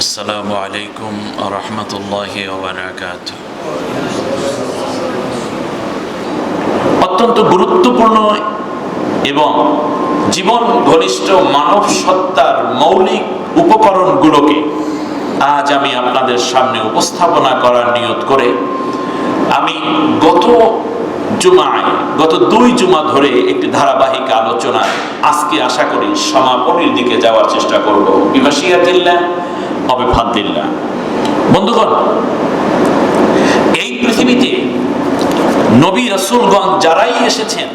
আসসালামু আলাইকুম ওয়া রাহমাতুল্লাহি ওয়া বারাকাতুহু। অত্যন্ত গুরুত্বপূর্ণ এবং জীবন ঘনিষ্ঠ মানব সত্তার মৌলিক উপকরণগুলোকে আজ আমি আপনাদের সামনে উপস্থাপনা করার নিয়ত করে আমি গত দুই জুমা ধরে একটি ধারাবাহিক আলোচনা আজকে আশা করি সমাপনীর দিকে যাওয়ার চেষ্টা করব বিমাশিয়াতিল্লাহ হবে ফাদ্দিল্লাহ। বন্ধুগণ, এই পৃথিবীতে নবী রাসূলগণ যারাই এসেছেন,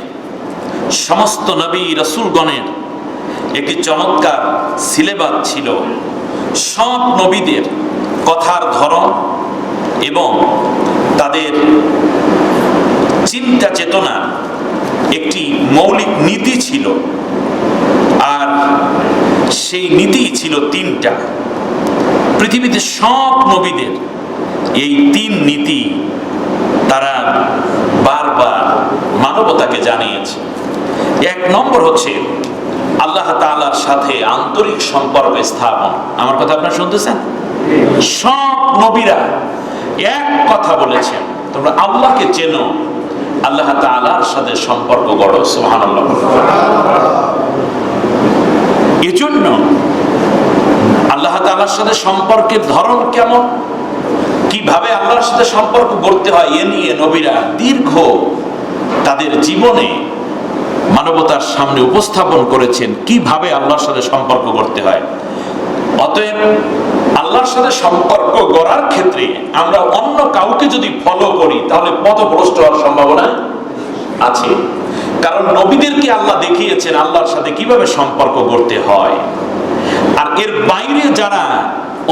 সমস্ত নবী রাসূলগণের একটি চমৎকার সিলেবাস ছিল। সব নবীদের কথার ধরন এবং তাদের চিন্তা চেতনা একটি মৌলিক নীতি ছিল, আর সেই নীতি ছিল তিনটা। পৃথিবীতে সব নবীদের এই তিন নীতি তারা বারবার মানবতাকে জানিয়েছে। এক নম্বর হচ্ছে আল্লাহ তাআলার সাথে আন্তরিক সম্পর্ক স্থাপন। আমার কথা আপনারা শুনতেছেন? সব নবীরা এক কথা বলেছেন, তোমরা আল্লাহকে চেনো, আল্লাহ তাআলার সাথে সম্পর্ক গড়ো। সুবহানাল্লাহ। এজন্য আল্লাহ তাআলার সাথে সম্পর্কের ধরন কেমন, কিভাবে আল্লাহর সাথে সম্পর্ক গড়তে হয়, এ নিয়ে নবীরা দীর্ঘ তাদের জীবনে মানবতার সামনে উপস্থাপন করেছেন কিভাবে আল্লাহর সাথে সম্পর্ক গড়তে হয়। অতএব আল্লাহর সাথে সম্পর্ক গড়ার ক্ষেত্রে আমরা অন্য কাউকে যদি ফলো করি তাহলে পথভ্রষ্ট হওয়ার সম্ভাবনা আছে। কারণ নবীদেরকে আল্লাহ দেখিয়েছেন আল্লাহর সাথে কিভাবে সম্পর্ক গড়তে হয়, আর এর বাইরে যারা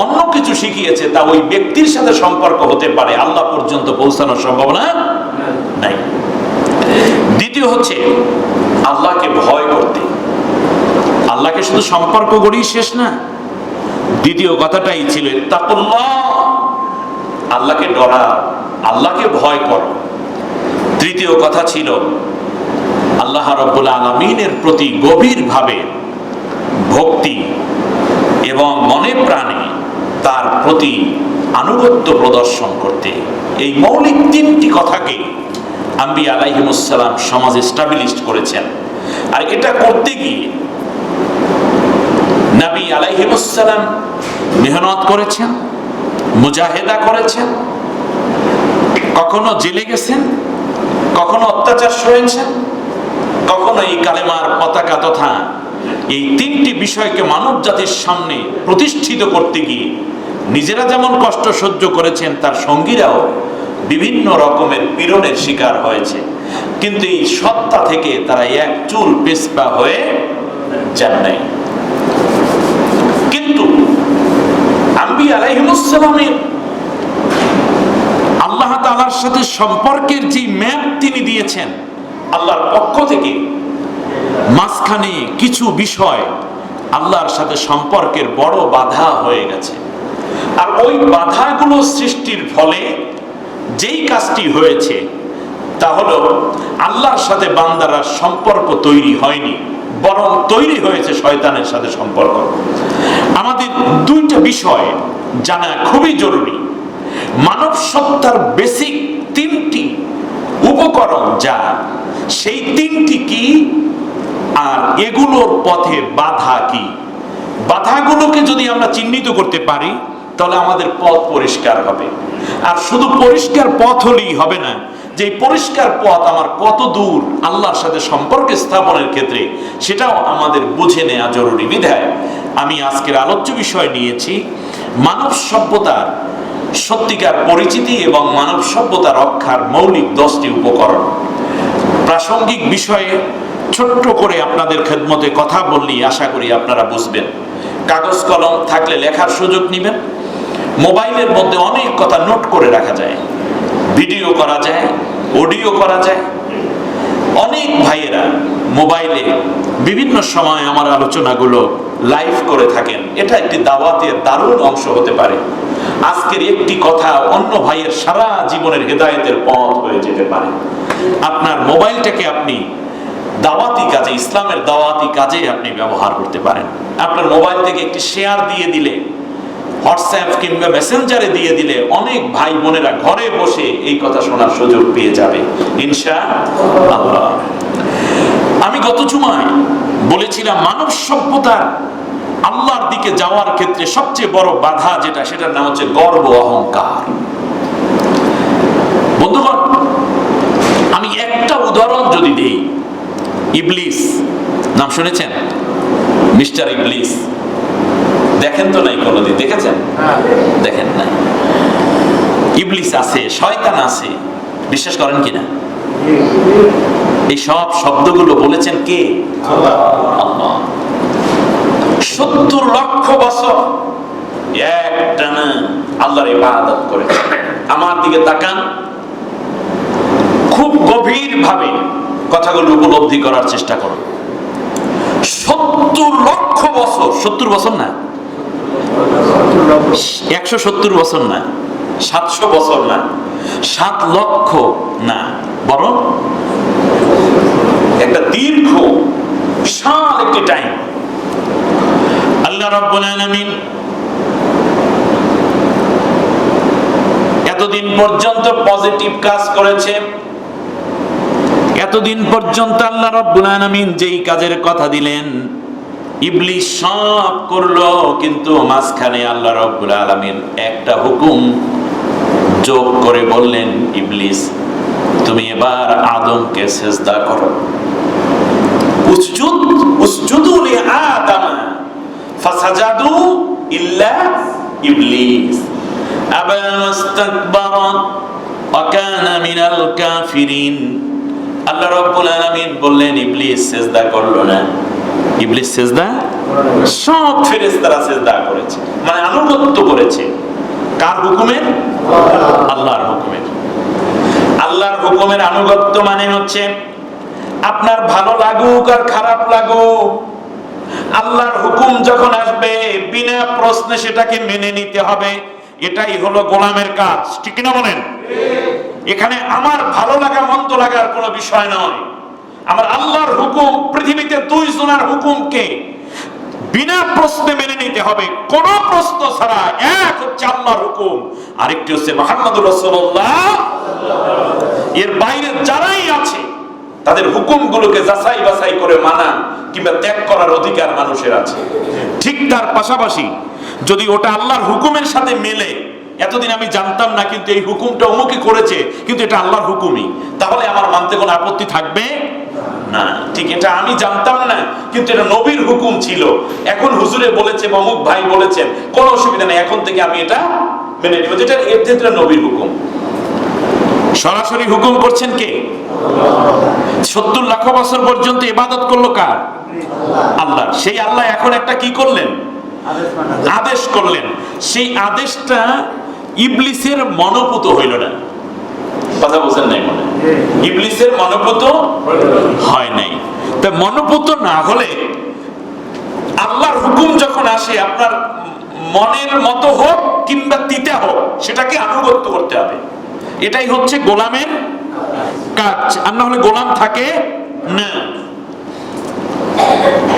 অন্য কিছু শিখিয়েছে তা ওই ব্যক্তির সাথে সম্পর্ক হতে পারে, আল্লাহ পর্যন্ত পৌঁছানোর সম্ভাবনা নাই। দ্বিতীয় হচ্ছে আল্লাহকে ভয় করতে। আল্লাহকে শুধু সম্পর্ক গড়েই শেষ না, দ্বিতীয় কথাটাই ছিল তাকুল্লাহ, আল্লাহকে ডরা, আল্লাহকে ভয় করো। তৃতীয় কথা ছিল আল্লাহ রাব্বুল আলামিনের প্রতি গভীরভাবে ভক্তি এবং মনে প্রাণে তার প্রতি আনুগত্য প্রদর্শন করতে। এই মৌলিক তিনটি কথাকে আম্বিয়া আলাইহিমুস সালাম সমাজে এস্টাবলিশড করেছেন। আর এটা করতে গিয়ে নবী আলাইহিমুস সালাম মেহনত করেছেন, মুজাহিদা করেছেন, কখনো জেলে গেছেন, কখনো অত্যাচার সয়েছেন, কখনো এই কালেমার পতাকা তথা এই তিনটি বিষয়কে মানব জাতির সামনে প্রতিষ্ঠিত করতে গিয়ে নিজেরা যেমন কষ্ট সহ্য করেছেন, তার সঙ্গীরাও বিভিন্ন রকমের পীড়নের শিকার হয়েছে, কিন্তু এই সত্তা থেকে তারা এক চুল পেছপা হয়ে যান নাই। কিন্তু আম্বিয়া আলাইহিমুস সালামের আল্লাহ তাআলার সাথে সম্পর্কের যে ম্যাপ তিনি দিয়েছেন আল্লাহর পক্ষ থেকে, মাঝখানে কিছু বিষয় আল্লাহর সাথে সম্পর্কের বড় বাধা হয়ে গেছে। আর ওই বাধাগুলো সৃষ্টির ফলে যেই কাজটি হয়েছে তা হলো আল্লাহর সাথে বান্দারা সম্পর্ক তৈরি হয়নি, বরং তৈরি হয়েছে শয়তানের সাথে সম্পর্ক। আমাদের দুইটা বিষয় জানা খুবই জরুরি। মানব সত্তার বেসিক তিনটি উপকরণ যা, সেই তিনটি কি, আর এগুলোর পথে বাধা কি। বাধাগুলোকে যদি আমরা চিহ্নিত করতে পারি তাহলে আমাদের পথ পরিষ্কার হবে। আর শুধু পরিষ্কার পথ হলেই হবে না, যে পরিষ্কার পথ আমার কত দূর আল্লাহর সাথে সম্পর্ক স্থাপনের ক্ষেত্রে সেটাও আমাদের বুঝে নেওয়া জরুরি। বিধায় আমি আজকের আলোচ্য বিষয় নিয়েছি মানব সভ্যতার সত্যিকার পরিচিতি এবং মানব সভ্যতা রক্ষার মৌলিক 10টি উপকরণ। প্রাসঙ্গিক বিষয়ে ছোট্ট করে আপনাদের খেদমতে কথা বললেই আশা করি আপনারা বুঝবেন। কাগজ কলম থাকলে লেখার সুযোগ নেবেন। মোবাইলের মধ্যে অনেক কথা নোট করে রাখা যায়, ভিডিও করা যায়, অডিও করা যায়। অনেক ভাইয়েরা মোবাইলে বিভিন্ন সময় আমার আলোচনাগুলো লাইভ করে থাকেন। এটা একটি দাওয়াতের দারুণ অংশ হতে পারে। আজকের একটি কথা অন্য ভাইয়ের সারা জীবনের হেদায়েতের পথ হয়ে যেতে পারে। আপনার মোবাইলটাকে আপনি দাওয়াতি কাজে, ইসলামের দাওয়াতি কাজে আপনি ব্যবহার করতে পারেন। আপনার মোবাইল থেকে একটি শেয়ার দিয়ে দিলে হোয়াটসঅ্যাপ কিংবা মেসেঞ্জারে দিয়ে দিলে অনেক ভাই বোনেরা ঘরে বসে এই কথা শোনার সুযোগ পেয়ে যাবে ইনশাআল্লাহ। আমি গত জুমায় বলেছিলাম মানব সভ্যতার আল্লাহর দিকে যাওয়ার ক্ষেত্রে সবচেয়ে বড় বাধা যেটা, সেটার নাম হচ্ছে গর্ব, অহংকার। বন্ধুগণ, আমি একটা উদাহরণ যদি দিই, ইবলিস নাম শুনেছেন? মিস্টার ইবলিস দেখেন তো নাই কোনোদিন? দেখেছেন? দেখেন নাই। ইবলিস আছে, শয়তান আছে, বিশ্বাস করেন কিনা? এই সব শব্দগুলো বলেছেন কে? আল্লাহ। 70 লক্ষ বছর একটানা আল্লাহর ইবাদত করেছে। আমার দিকে তাকান, খুব গভীর ভাবে কথাগুলো উপলব্ধি করার চেষ্টা করুন। 70 লক্ষ বছর, 70 বছর না, 170 বছর না, 700 বছর না, 7 লক্ষ না, বরং একটা দীর্ঘ বিশাল একটি টাইম আল্লাহ রাব্বুল আলামিন এতদিন পর্যন্ত পজিটিভ কাজ করেছে। এতদিন পর্যন্ত আল্লাহ রাব্বুল আলামিন যেই কাজের কথা দিলেন ইবলিস সব করলো, কিন্তু মাঝখানে আল্লাহ রাব্বুল আলামিন একটা হুকুম যোগ করে বললেন, ইবলিস তুমি এবার আদমকে সিজদা করো। উসজুদু লিআদম ফাসাজাদু ইল্লা ইবলিস আবা ওয়াস্তাকবারা ওয়া কানা মিনাল কাফিরিন। আল্লাহ রাব্বুল আলামিন বললেন ইবলিস সিজদা করলো না। ইবলিস সিজদা, সব ফেরেশতারা সিজদা করেছে, মানে আনুগত্য করেছে। কার হুকুমের? আল্লাহর হুকুমের। আল্লাহর হুকুমের আনুগত্য মানে হচ্ছে আপনার ভালো লাগুক আর খারাপ লাগুক, আল্লাহর হুকুম যখন আসবে বিনা প্রশ্নে সেটাকে মেনে নিতে হবে। এটাই হলো গোলামের কাজ, ঠিক না বলেন? এখানে আমার ভালো লাগা মন্দ লাগার কোনো বিষয় নয়। আমার আল্লাহর হুকুম, পৃথিবীতে 2 জনের হুকুমকে বিনা প্রশ্নে মেনে নিতে হবে, কোন প্রশ্ন ছাড়া। এক হচ্ছে আল্লাহর হুকুম, আরেকটি হচ্ছে মুহাম্মদুর রাসূলুল্লাহ। এর বাইরে যারাই আছে তাদের হুকুমগুলোকে যাচাই বাছাই করে মানা কিংবা ত্যাগ করার অধিকার মানুষের আছে। ঠিক তার পাশাপাশি যদি ওটা আল্লাহর হুকুমের সাথে মেলে, এতদিন আমি জানতাম না কিন্তু এই হুকুমটা অমুকই করেছে, কিন্তু এটা আল্লাহর হুকুমই, তাহলে আমার মানতে কোনো আপত্তি থাকবে না। ঠিক, এটা আমি জানতাম না কিন্তু এটা নবীর হুকুম ছিল, এখন হুজুরে বলেছে, অমুক ভাই বলেছেন, কোনো অসুবিধা নেই, এখন থেকে আমি এটা মেনে নিব, যেটা এর ক্ষেত্রে নবীর হুকুম। সরাসরি হুকুম করছেন কে? 70 লক্ষ বছর পর্যন্ত ইবাদত করলো কার? আল্লাহ। সেই আল্লাহ এখন একটা কি করলেন? আদেশ করলেন। সেই আদেশটা ইবলিসের মনোপুত হইল না। কথা বুঝেন নাই মনে? ইবলিসের মনোপুত হয় নাই। তা মনোপুত না হলে আল্লাহর হুকুম যখন আসে, আপনার মনের মতো হোক কিংবা তিতা হোক, সেটাকে আনুগত্য করতে হবে। এটাই হচ্ছে গোলামের কাজ, আর না হলে গোলাম থাকে না।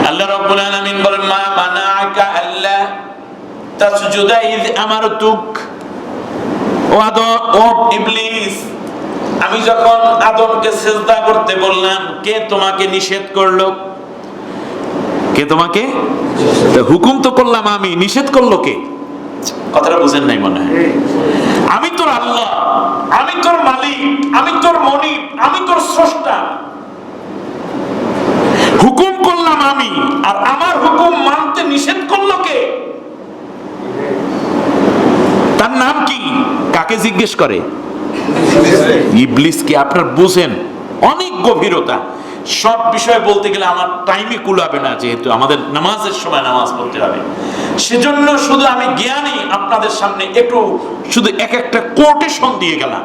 আল্লাহ রাব্বুল আলামিন বলেন, মা মানাআকা আল্লা তাসজুদা ইয আমারতুক। ও ইবলিস, আমি যখন আদমকে সিজদা করতে বললাম, কে তোমাকে নিষেধ করলো? কে তোমাকে? হুকুম তো করলাম আমি, নিষেধ করলো কে? কথাটা বুঝেন নাই মনে হয়। আমি তোর আল্লাহ, আমি তোর মালিক, আমি তোর মনিব, আমি তোর স্রষ্টা। হুকুম করলাম আমি, আর আমার হুকুম মানতে নিষেধ করলো কে? তার নাম কি? কাকে জিজ্ঞেস করে? ইবলিসকে। আপনার বুঝেন অনেক গভীরতা। সব বিষয় বলতে গেলে আমার টাইমে কুলাবে না, যেহেতু আমাদের নামাজের সময় নামাজ পড়তে হবে। সেজন্য শুধু আমি জ্ঞানী আপনাদের সামনে একটু শুধু এক একটা কোটেশন দিয়ে গেলাম।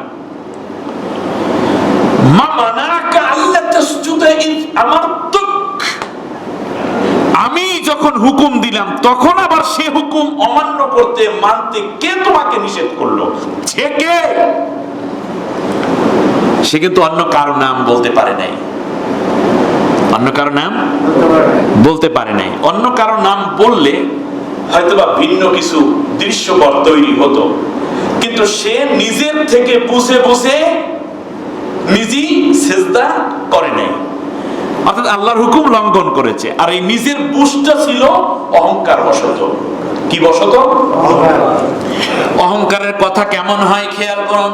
মা মানাকা আল্লা তাসজুদা ইয আমারতুক। আমি যখন হুকুম দিলাম, তখন আবার সে হুকুম অমান্য করতে, মানতে কে তোমাকে নিষেধ করলো? সে কে? সে কিন্তু অন্য কারো নাম বলতে পারে নাই। অন্য কারো নাম বলতে পারে নাই। অন্য কারো নাম বললে হয়তোবা ভিন্ন কিছু দৃশ্যপট তৈরি হতো, কিন্তু সে নিজের থেকে বুঝে বুঝে নিজেই সেজদা করে নাই, অর্থাৎ আল্লাহর হুকুম লঙ্ঘন করেছে। আর এই নিজের বুঝটা ছিল অহংকার বশত। কি বশত? অহংকারের কথা কেমন হয় খেয়াল করুন,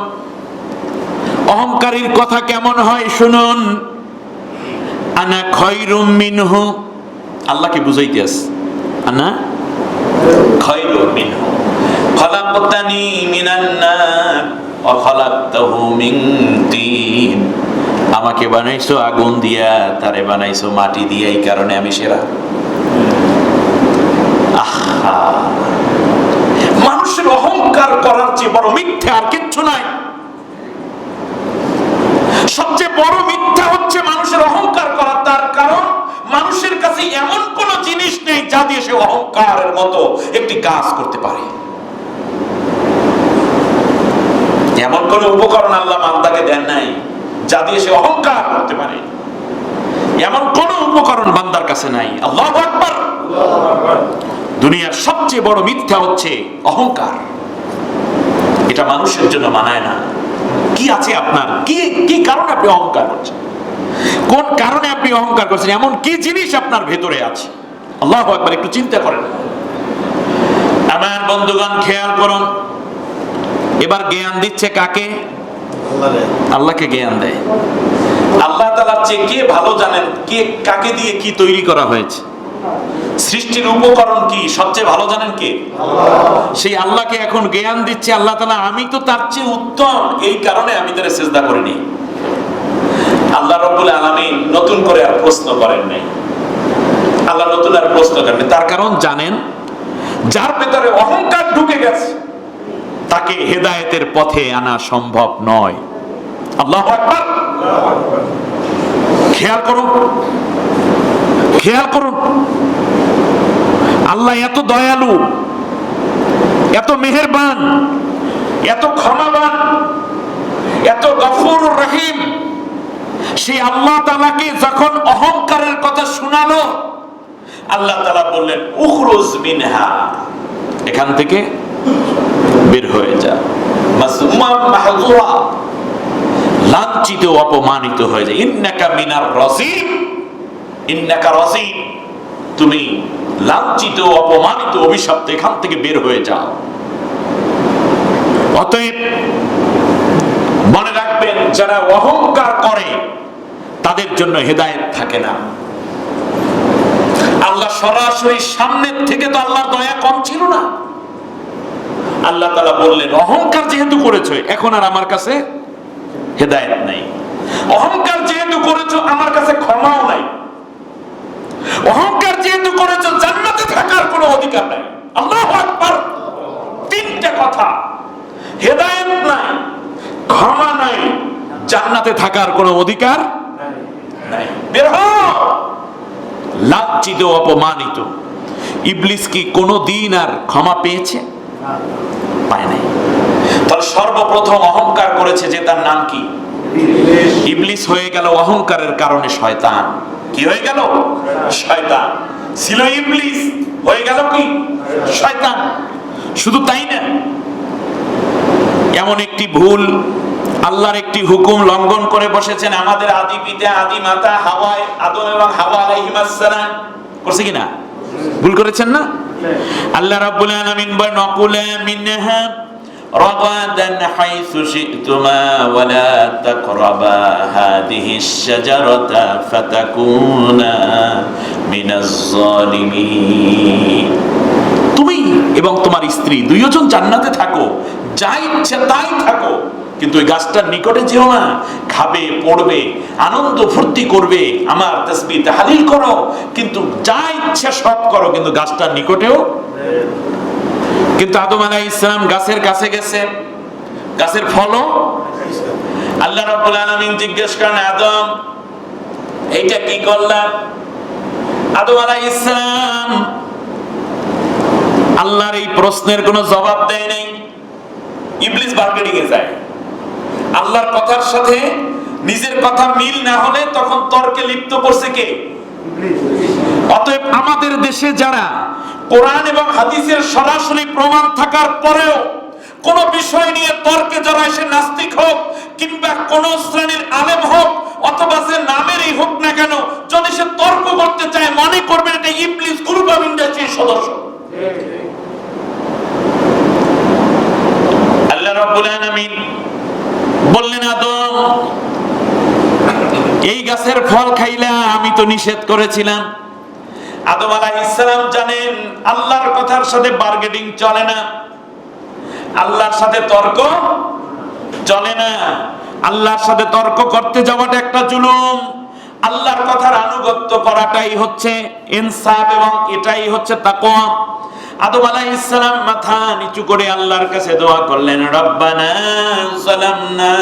অহংকারীর কথা কেমন হয় শুনুন। আনা খয়রুম মিনহু, আল্লাহকে বুঝাইতে আছে, আনা খয়রুম মিনহু খলাকতানি মিনান নার ওয়া খলাকতাহু মিন তিন। আমাকে বানাইছো আগুন দিয়া, তারে বানাইছো মাটি দিয়া, এই কারণে আমি সেরা। আহা, মানুষের অহংকার করার চেয়ে বড় মিথ্যা আর কিচ্ছু নাই। সবচেয়ে বড় মিথ্যা হচ্ছে মানুষের অহংকার করা। তার কারণ মানুষের কাছে এমন কোন জিনিস নেই যা দিয়ে সে অহংকারের মতো একটি কাজ করতে পারে। এমন কোন উপকরণ আল্লাহ বান্দাকে দেন নাই যা দিয়ে সে অহংকার করতে পারে। এমন কোন উপকরণ বান্দার কাছে নাই। আল্লাহু আকবার। দুনিয়ার সবচেয়ে বড় মিথ্যা হচ্ছে অহংকার। এটা মানুষের জন্য মানায় না। কি আছে আপনার? কি কারণে আপনি অহংকার করছেন? কোন কারণে আপনি অহংকার করছেন? এমন কি জিনিস আপনার ভেতরে আছে? আল্লাহু আকবার, একটু চিন্তা করেন। আমার বন্ধুগণ খেয়াল করুন, এবার জ্ঞান দিচ্ছে কাকে? আল্লাহকে জ্ঞান দেয়। আল্লাহ তাআলার চেয়ে কে ভালো জানেন কে কাকে দিয়ে কি তৈরি করা হয়েছে? সৃষ্টির উপকরণ কি সবচেয়ে ভালো জানেন কে? সেই আল্লাহকে এখন জ্ঞান দিচ্ছে আল্লাহ তাআলা, আমি তো তার চেয়ে উত্তম, এই কারণে আমি তারে সিজদা করিনি। আল্লাহ রাব্বুল আলামিন নতুন করে আর প্রশ্ন করেন নাই। আল্লাহ নতুন আর প্রশ্ন করেন নাই, তার কারণ জানেন যার ভেতরে অহংকার ঢুকে গেছে তাকে হেদায়েতের পথে আনা সম্ভব নয়। আল্লাহু আকবার। খেয়াল করুন, খেয়াল করুন, আল্লাহ এত দয়ালু, এত মেহেরবান, এত ক্ষমাবান, এত গফুরুর রহিম। সেই আল্লাহ তাআলাকে যখন অহংকারের কথা শোনালো, আল্লাহ তাআলা বললেন উখরুজ মিনহা, এখান থেকে বের হয়ে যা, মাসুমা মাহজুরা, লাঞ্ছিত অপমানিত হয়ে যায়। ইন্নাকা মিনার রাজিম, ইন্নাকা রাজিম, তুমি লাঞ্ছিত অপমানিত অভিশপ্ত, এখান থেকে বের হয়ে যাও। অতএব মনে রাখবেন, যারা অহংকার করে তাদের জন্য হেদায়েত থাকে না। আল্লাহ সরাসরি সামনের থেকে তো আল্লাহর দয়া কম ছিল না। আল্লাহ তাআলা বললেন অহংকার যেহেতু করেছো এখন আর আমার কাছে হেদায়েত নাই। অহংকার যেহেতু করেছো আমার কাছে ক্ষমাও নাই। অহংকার যেহেতু করেছো জান্নাতে থাকার কোনো অধিকার নাই। আল্লাহু আকবার। তিনটা কথা, হেদায়েত নাই, ক্ষমা নাই, জান্নাতে থাকার কোনো অধিকার নাই। বের হও। লাজ্জিত অপমানিত। ইবলিস কি কোনো দিন আর ক্ষমা পেয়েছে? পায় নাই। তাহলে সর্বপ্রথম অহংকার করেছে যে তার নাম কি? ইবলিস হয়ে গেল অহংকারের কারণে শয়তান। কি হয়ে গেল? শয়তান। ছিল ইবলিস, হয়ে গেল কি? শয়তান। শুধু তাই না, এমন একটি ভুল, আল্লাহর একটি হুকুম লঙ্ঘন করে বসেছেন আমাদের আদি পিতা আদি মাতা হাওয়া, আদম এবং হাওয়া আলাইহিস সালাম। করছে কিনা? ভুল করেছেন না? আল্লাহ রাব্বুল আলামিন বলেন নকুলা মিনহা রাগাদান হাইসু শি'তুমা ওয়া লা তাকরাবা হাদিহিশ শাজারাতা ফাতাকুনা মিনাজ জালিমিন। তুমি এবং তোমার স্ত্রী দুইজন জান্নাতে থাকো, যা ইচ্ছা তাই থাকো, কিন্তু ওই গাছটার নিকটে যেও না। খাবে, পড়বে, আনন্দ ফুর্তি করবে, আমার তাসবিহ তাহলিল করো, কিন্তু যা ইচ্ছা সব করো, কিন্তু গাছটার নিকটেও। কিন্তু আদম আলাইহিস সালাম গাছের কাছে গেছে, গাছের ফলও। আল্লাহ রাব্বুল আলামিন জিজ্ঞেস করেন আদম এইটা কি করলাম? আদম আলাইহিস সালাম আল্লাহর এই প্রশ্নের কোনো জবাব দেয় নাই। ইবলিস বার্গেনিংয়ে যায়। আল্লাহর কথার সাথে নিজের কথা মিল না হলে তখন তর্কে লিপ্ত করছে কে? অতএব আমাদের দেশে যারা কোরআন এবং হাদিসের সরাসরি প্রমাণ থাকার পরেও কোন বিষয় নিয়ে তর্কে জড়ায়, সে নাস্তিক হোক কিংবা কোন শ্রেণীর আলেম হোক অথবা যে নামেরই হোক না কেন, যদি সে তর্ক করতে চায় মনে করবেন এটা ইবলিস গ্রুপ অফ ইন্ডাস্ট্রির সদস্য। আল্লাহ রাব্বুল আলামিন বললেন, আদম এই গাছের ফল খাইলা আমি তো নিষেধ করেছিলাম। আদম আলাইহিস সালাম জানেন আল্লাহর কথার সাথে বার্গেনিং চলে না, আল্লাহর সাথে তর্ক চলে না। আল্লাহর সাথে তর্ক করতে যাওয়াটা একটা জুলুম। আল্লাহর কথার আনুগত্য করাটাই হচ্ছে ইনসাফ এবং এটাই হচ্ছে তাকওয়া। আদম আলাইহিস সালাম মাথা নিচু করে আল্লাহর কাছে দোয়া করলেন, রব্বানা যালামনা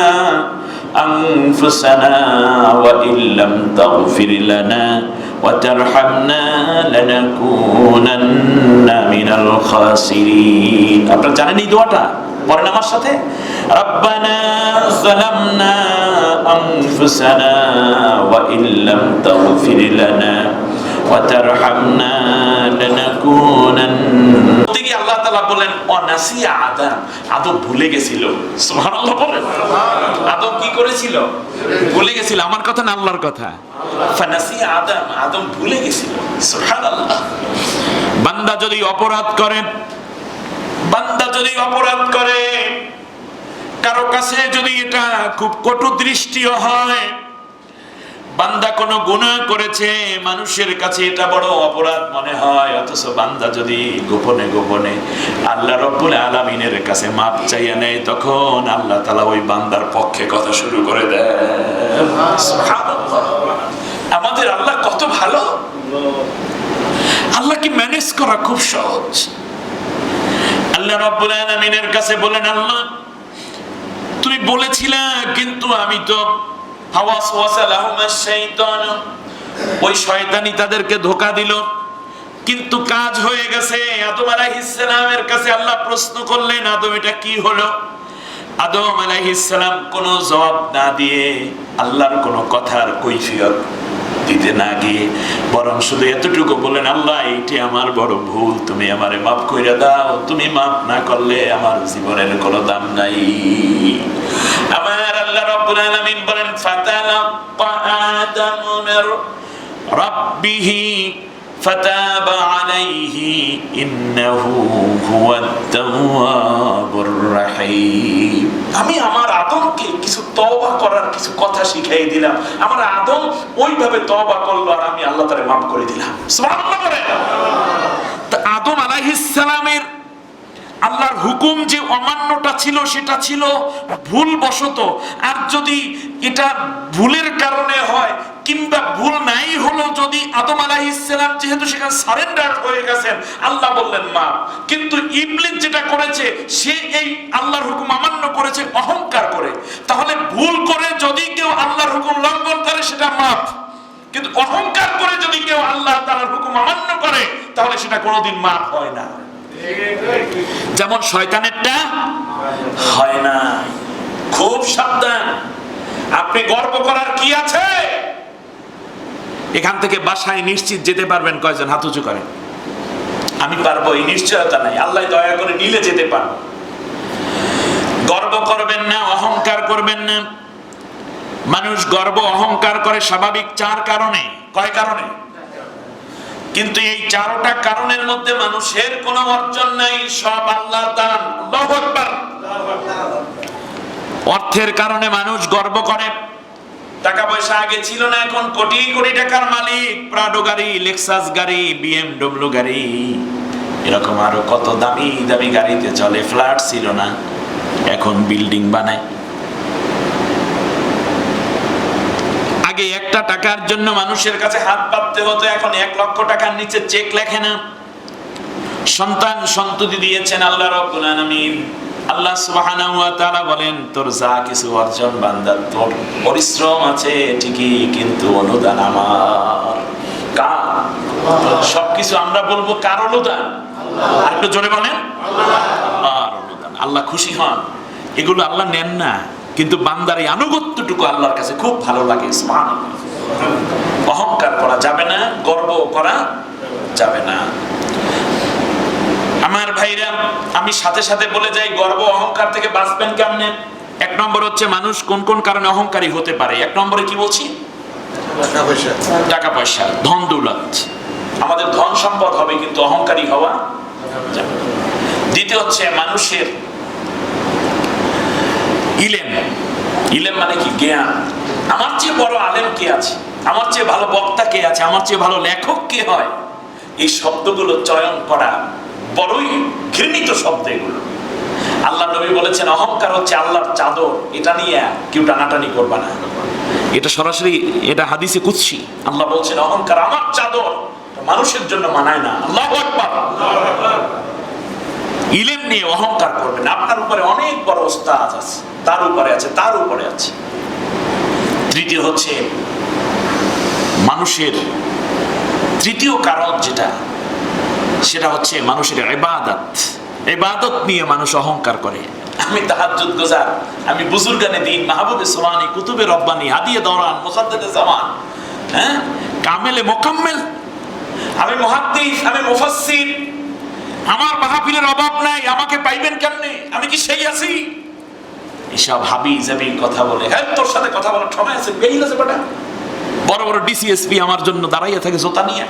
আনফুসানা ওয়া ইল্লাম তাগফির লানা ওয়া তারহামনা লানাকুনান্না মিনাল খাসিরিন। আপনারা জানেন এই দোয়াটা? পড়েন আমার সাথে, রব্বানা যালামনা আনফুসানা ওয়া ইল্লাম তাগফির লানা ওয়া তারহামনা লানাকুনান্না। দেখি আল্লাহ তাআলা বলেন অনাসিয়া আদম, আদম ভুলে গেছিল। সুবহানাল্লাহ বলেন। আদম কি করেছিল? ভুলে গেছিল। আমার কথা না আল্লাহর কথা। ফানাসিয়া আদম, আদম ভুলে গেছিল। সুবহানাল্লাহ। বান্দা যদি অপরাধ করে, বান্দা যদি অপরাধ করে, কারো কাছে যদি এটা খুব কটু দৃষ্টিও হয়, বান্দা কোনো গুনাহ করেছে, মানুষের কাছে এটা বড় অপরাধ মনে হয়, অথচ বান্দা যদি গোপনে গোপনে আল্লাহ রাব্বুল আলামিনের কাছে মাপ চাইয়া নেয়, তখন আল্লাহ তাআলা ওই বান্দার পক্ষে কথা শুরু করে দেয়। সুবহানাল্লাহ। আমাদের আল্লাহ কত ভালো! আল্লাহকে ম্যানেজ করা খুব সহজ। আল্লাহ রাব্বুল আলামিনের কাছে বলেন, আল্লাহ তুমি বলেছিলে, কিন্তু আমি তো ওই শয়তানি তাদেরকে ধোঁকা দিল, কিন্তু কাজ হয়ে গেছে। আদম আলাইহিস সালামের কাছে আল্লাহ প্রশ্ন করলেন, আদম এটা কি হলো? আদম আলাইহিস সালাম কোনো জবাব না দিয়ে, আল্লাহর কোনো কথার কৈফিয়ত দিতে না গিয়ে বরং শুধু এতটুকু বলেন, আল্লাহ এইটি আমার বড় ভুল, তুমি আমারে মাফ কইরা দাও, তুমি মাফ না করলে আমার জীবনের কোনো দাম নাই। আমার আল্লাহ রাব্বুল আলামিন বলেন, ফাতালাক্কা আদামু মির রাব্বিহি ফাতাবা আলাইহি ইন্নাহু হুয়াত তাওয়াবুর রাহিম। আমি আমার আদমকে কিছু তওবা করার কিছু কথা শিখাই দিলাম, আমার আদম ওইভাবে তওবা করলো আর আমি আল্লাহ তাআলা মাফ করে দিলাম। সুবহানাল্লাহ বলেন। তা আদম আলাইহিস সালামের আল্লাহর হুকুম যে অমান্যটা ছিল, সেটা ছিল ভুলবশত। আর যদি এটা ভুলের কারণে হয় কিংবা ভুল নাই হলো, যদি আদম আলাইহিস সালাম যেহেতু সেখানে সারেন্ডার হয়ে গেছেন, আল্লাহ বললেন মাফ। কিন্তু ইবলিস যেটা করেছে, সে এই আল্লাহর হুকুম অমান্য করেছে অহংকার করে। তাহলে ভুল করে যদি কেউ আল্লাহর হুকুম লঙ্ঘন করে সেটা মাফ, কিন্তু অহংকার করে যদি কেউ আল্লাহ তাআলার হুকুম অমান্য করে তাহলে সেটা কোনোদিন মাফ হয় না। যেমন শয়তানেরটা হয় না। খুব সাবধান। আপনি গর্ব করার কি আছে? এখান থেকে বাসায় নিশ্চিত যেতে পারবেন কয়জন? হাত উঁচু করেন। আমি পারবো, এই নিশ্চয়তা নাই। আল্লাহ দয়া করে নিলে যেতে পারবো। গর্ব করবেন না, অহংকার করবেন না। মানুষ গর্ব অহংকার করে স্বাভাবিক চার কারণে। কয় কারণে? কিন্তু এই চারটা কারণের মধ্যে মানুষের কোনো অর্জন নাই, সব আল্লাহর দান। আল্লাহু আকবার। অর্থের কারণে মানুষ গর্ব করে। টাকা পয়সা আগে ছিল না, এখন কোটি কোটি টাকার মালিক, প্রাডো গাড়ি, লেক্সাস গাড়ি, বিএমডব্লিউ গাড়ি, এরকম আরো কত দামি দামি গাড়িতে চলে। ফ্ল্যাট ছিল না, এখন বিল্ডিং বানায়। আগে একটা টাকার জন্য মানুষের কাছে হাত পাততে হতো, এখন 1 লক্ষ টাকার নিচে চেক লেখে না। সন্তান সন্ততি দিয়েছেন আল্লাহ রাব্বুল আলামিন। আল্লাহ সুবহানাহু ওয়া তাআলা বলেন, তোর যা কিছু অর্জন বান্দা, তোর পরিশ্রম আছে ঠিকই, কিন্তু অনুদান আমার। কার? সবকিছু আমরা বলবো কার অনুদান? আর একটু জোরে বলেন, আল্লাহর অনুদান। আল্লাহ খুশি হন, এগুলো আল্লাহ নেন না, কিন্তু বান্দার এই আনুগত্যটুকু আল্লাহর কাছে খুব ভালো লাগে। সুবহানাল্লাহ। অহংকার করা যাবে না, গর্ব করা যাবে না। আমার ভাইরা, আমি সাথে সাথে বলে যাই, গর্ব অহংকার থেকে বাঁচবেন কেমনে? এক নম্বর হচ্ছে মানুষ কোন কোন কারণে অহংকারী হতে পারে। এক নম্বরে কি বলছি? টাকা পয়সা, ধন দৌলত। আমাদের ধন সম্পদ হবে, কিন্তু অহংকারী হওয়া যাবে না। দ্বিতীয় হচ্ছে মানুষের ইলেম। ইলেম মানে কি? জ্ঞান। আমার চেয়ে বড় আলেম কে আছে, আমার চেয়ে ভালো বক্তা কে আছে, আমার চেয়ে ভালো লেখক কে হয়, এই শব্দগুলো চয়ন করা বড়ই ঘৃণিত শব্দ এগুলো। আল্লাহ নবী বলেছেন অহংকার হচ্ছে আল্লাহর চাদর, এটা নিয়ে কেউ টানাটানি করবা না। এটা সরাসরি, এটা হাদিসে কুদসি। আল্লাহ বলছেন অহংকার আমার চাদর, মানুষের জন্য মানায় না। আল্লাহু আকবার। ইলম নিয়ে অহংকার করবেন। আপনার উপরে অনেক বড় ওস্তাদ আছে, তার উপরে আছে, তার উপরে আছে। তৃতীয় হচ্ছে মানুষের তৃতীয় কারণ যেটা, সেটা হচ্ছে মানুষের ইবাদত। ইবাদত নিয়ে মানুষ অহংকার করে। আমি তাহাজ্জুদ গুজার, আমি বুজুর্গানে দিন, মাহবুবে সুবহানি, কুতুবে রব্বানি, হাদিয়ে দওরান, মুসাদ্দিদে জামান, কামেলে মোকাম্মেল, আমি মুহাদ্দিস, আমি মুফাসসির, আমার মাহফিলের অভাব নাই, আমাকে পাইবেন কেমনে, আমি কি সেই আছি? এসব হাবি জাবি কথা বলে। হ্যাঁ, তোর সাথে কথা বলার সময় আছে, বেইল আছে বেটা। বড় বড় ডিসিএসপি আমার জন্য দাঁড়াইয়া থাকে জোতা নিয়ে।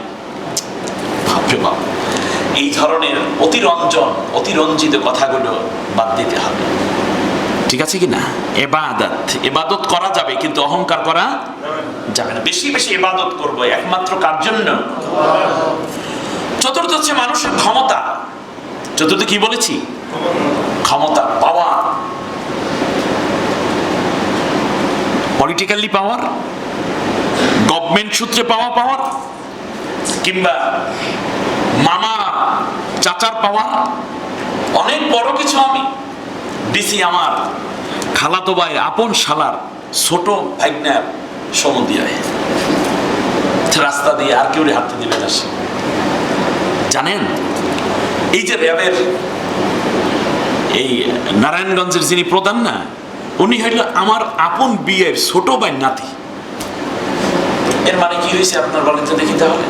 বাপরে বাপ, এই ধরনের অতিরঞ্জিত কথাগুলো বাদ দিতে হবে। ঠিক আছে কি না? ইবাদত করা যাবে, কিন্তু অহংকার করা যাবে না। বেশি বেশি ইবাদত করব একমাত্র কার জন্য? চতুর্থ হচ্ছে মানুষের ক্ষমতা। চতুর্থ কি বলেছি? ক্ষমতা, পাওয়ার, পলিটিক্যালি পাওয়ার, গভর্নমেন্ট সূত্রে পাওয়ার, কিংবা মামা চাচার পাওয়ার। অনেক বড় কিছু আমি ডিসি, আমার খালাতো ভাই, আপন শালার ছোট ভাগ্নের সম্বন্ধী হয়, রাস্তা দিয়ে আর কেউ হাঁটতে দিবে না। জানেন, এই যে র্যাবের এই নারায়ণগঞ্জের যিনি প্রধান না, উনি হইল আমার আপন বিয়ের ছোট ভাই নাতি। এর মানে কি হয়েছে আপনার বলেন তো দেখি তাহলে?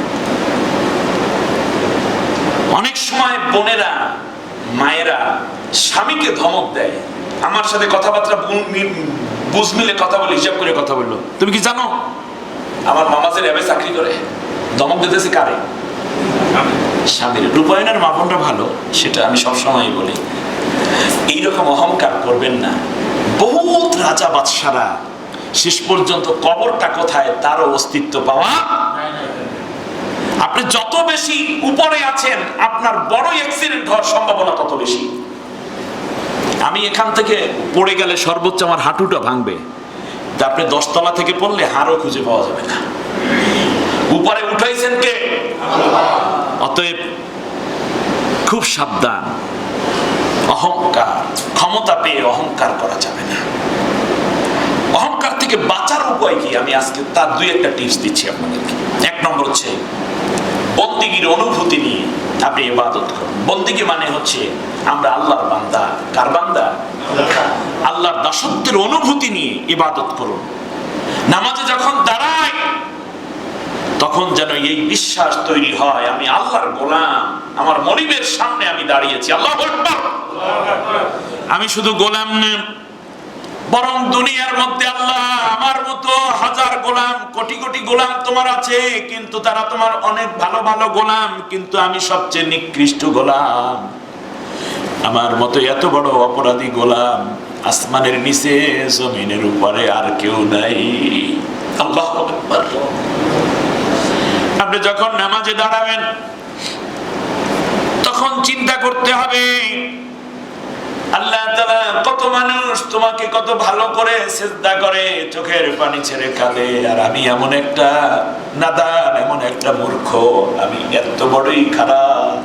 অনেক সময় বোনেরা, মায়েরা স্বামীকে ধমক দেয়। আমার সাথে কথাবার্তা বুঝ মিলে কথা বলে, হিসাব করে কথা বললো। তুমি কি জানো আমার মামা যে র্যাবে চাকরি করে? ধমক দিতেছে কারে? স্বামীর। রূপায়ণের মাপনটা ভালো, সেটা আমি সবসময় বলি। এইরকম অহংকার করবেন না। বহুত রাজা বাদশারা শেষ পর্যন্ত কবরটা কোথায় তারও অস্তিত্ব পাওয়া। আপনি যত বেশি উপরে আছেন, আপনার বড় অ্যাক্সিডেন্ট হওয়ার সম্ভাবনা তত বেশি। আমি এখান থেকে পড়ে গেলে সর্বোচ্চ আমার হাঁটুটা ভাঙবে, আপনি 10 তলা থেকে পড়লে হাড়ও খুঁজে পাওয়া যাবে না। উপরে উঠাইছেন কে? অতএব খুব সাবধান। অহংকার, ক্ষমতা পেয়ে অহংকার করা যাবে না। অহংকার থেকে বাঁচার উপায় কি, আমি আজকে তার 2-1টা টিপস দিচ্ছি আপনাদেরকে। এক নম্বর হচ্ছে বন্দিগির অনুভূতি নিয়ে আপনি ইবাদত করুন। বন্দিগি মানে হচ্ছে আমরা আল্লাহর বান্দা। কার বান্দা? আল্লাহর দাসত্বের অনুভূতি নিয়ে ইবাদত করুন। নামাজে যখন দাঁড়াই, তখন যেন এই বিশ্বাস তৈরি হয় আমি আল্লাহর গোলাম, আমার মনিবের সামনে আমি দাঁড়িয়েছি। আল্লাহু আকবার। আমি শুধু গোলাম না, বরং দুনিয়ার মধ্যে আল্লাহ আমার মতো হাজার গোলাম, কোটি কোটি গোলাম তোমার আছে, কিন্তু তারা তোমার অনেক ভালো ভালো গোলাম, কিন্তু আমি সবচেয়ে নিকৃষ্ট গোলাম। আমার মতো এত বড় অপরাধী গোলাম আসমানের নিচে, জমিনের উপরে আর কেউ নাই। আল্লাহু আকবার। আপনি যখন নামাজে দাঁড়াবেন, তখন চিন্তা করতে হবে আল্লাহ তাআলা কত মানুষ তোমাকে কত ভালো করে সিজদা করে, চোখের পানি ছেড়ে কাঁদে, আর আমি এমন একটা নাদান, এমন একটা মূর্খ, আমি এত বড়ই খারাপ,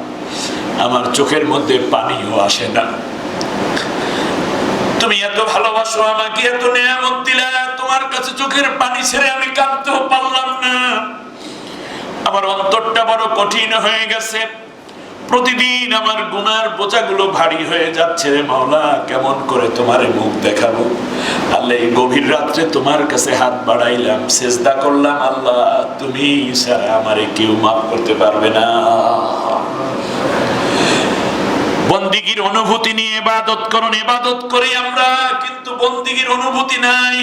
আমার চোখের মধ্যে পানিও আসে না। তুমি এত ভালোবাসো আমাকে, এত নিয়ামত দিলা, তোমার কাছে চোখের পানি ছেড়ে আমি কাঁদতেও পারলাম না। আমার অন্তরটা বড় কঠিন হয়ে গেছে, প্রতিদিন আমার গুনার বোঝাগুলো ভারী হয়ে যাচ্ছে রে মাওলা, কেমন করে তোমারে মুখ দেখাবো। আল্লাহ এই গভীর রাত্রে তোমার কাছে হাত বাড়াইলাম, সিজদা করলাম, আল্লাহ তুমি ছাড়া আমারে কেউ মাফ করতে পারবে না। বন্দিগির অনুভূতি নিয়ে ইবাদত করুন, ইবাদত করি আমরা, কিন্তু বন্দিগির অনুভূতি নাই।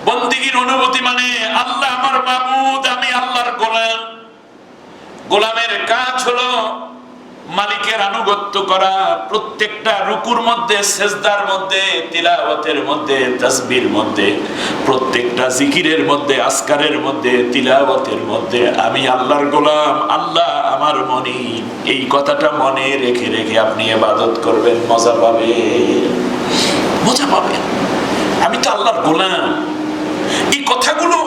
বন্দিগির অনুভূতি মানে আল্লাহ আমার মাবুদ, আমি আল্লাহর গোলাম। গোলামের কাজ হলো মালিকের আনুগত্য করা। প্রত্যেকটা রুকুর মধ্যে, সেজদার মধ্যে, তিলাওয়াতের মধ্যে, তাসবিহর মধ্যে, প্রত্যেকটা জিকিরের মধ্যে, আজকারের মধ্যে, তিলাওয়াতের মধ্যে আমি আল্লাহর গোলাম, আল্লাহ আমার মনিব। এই কথাটা মনে রেখে রেখে আপনি ইবাদত করবেন, মজা পাবেন, মজা পাবেন। আমি তো আল্লাহর গোলাম। এই কথাগুলো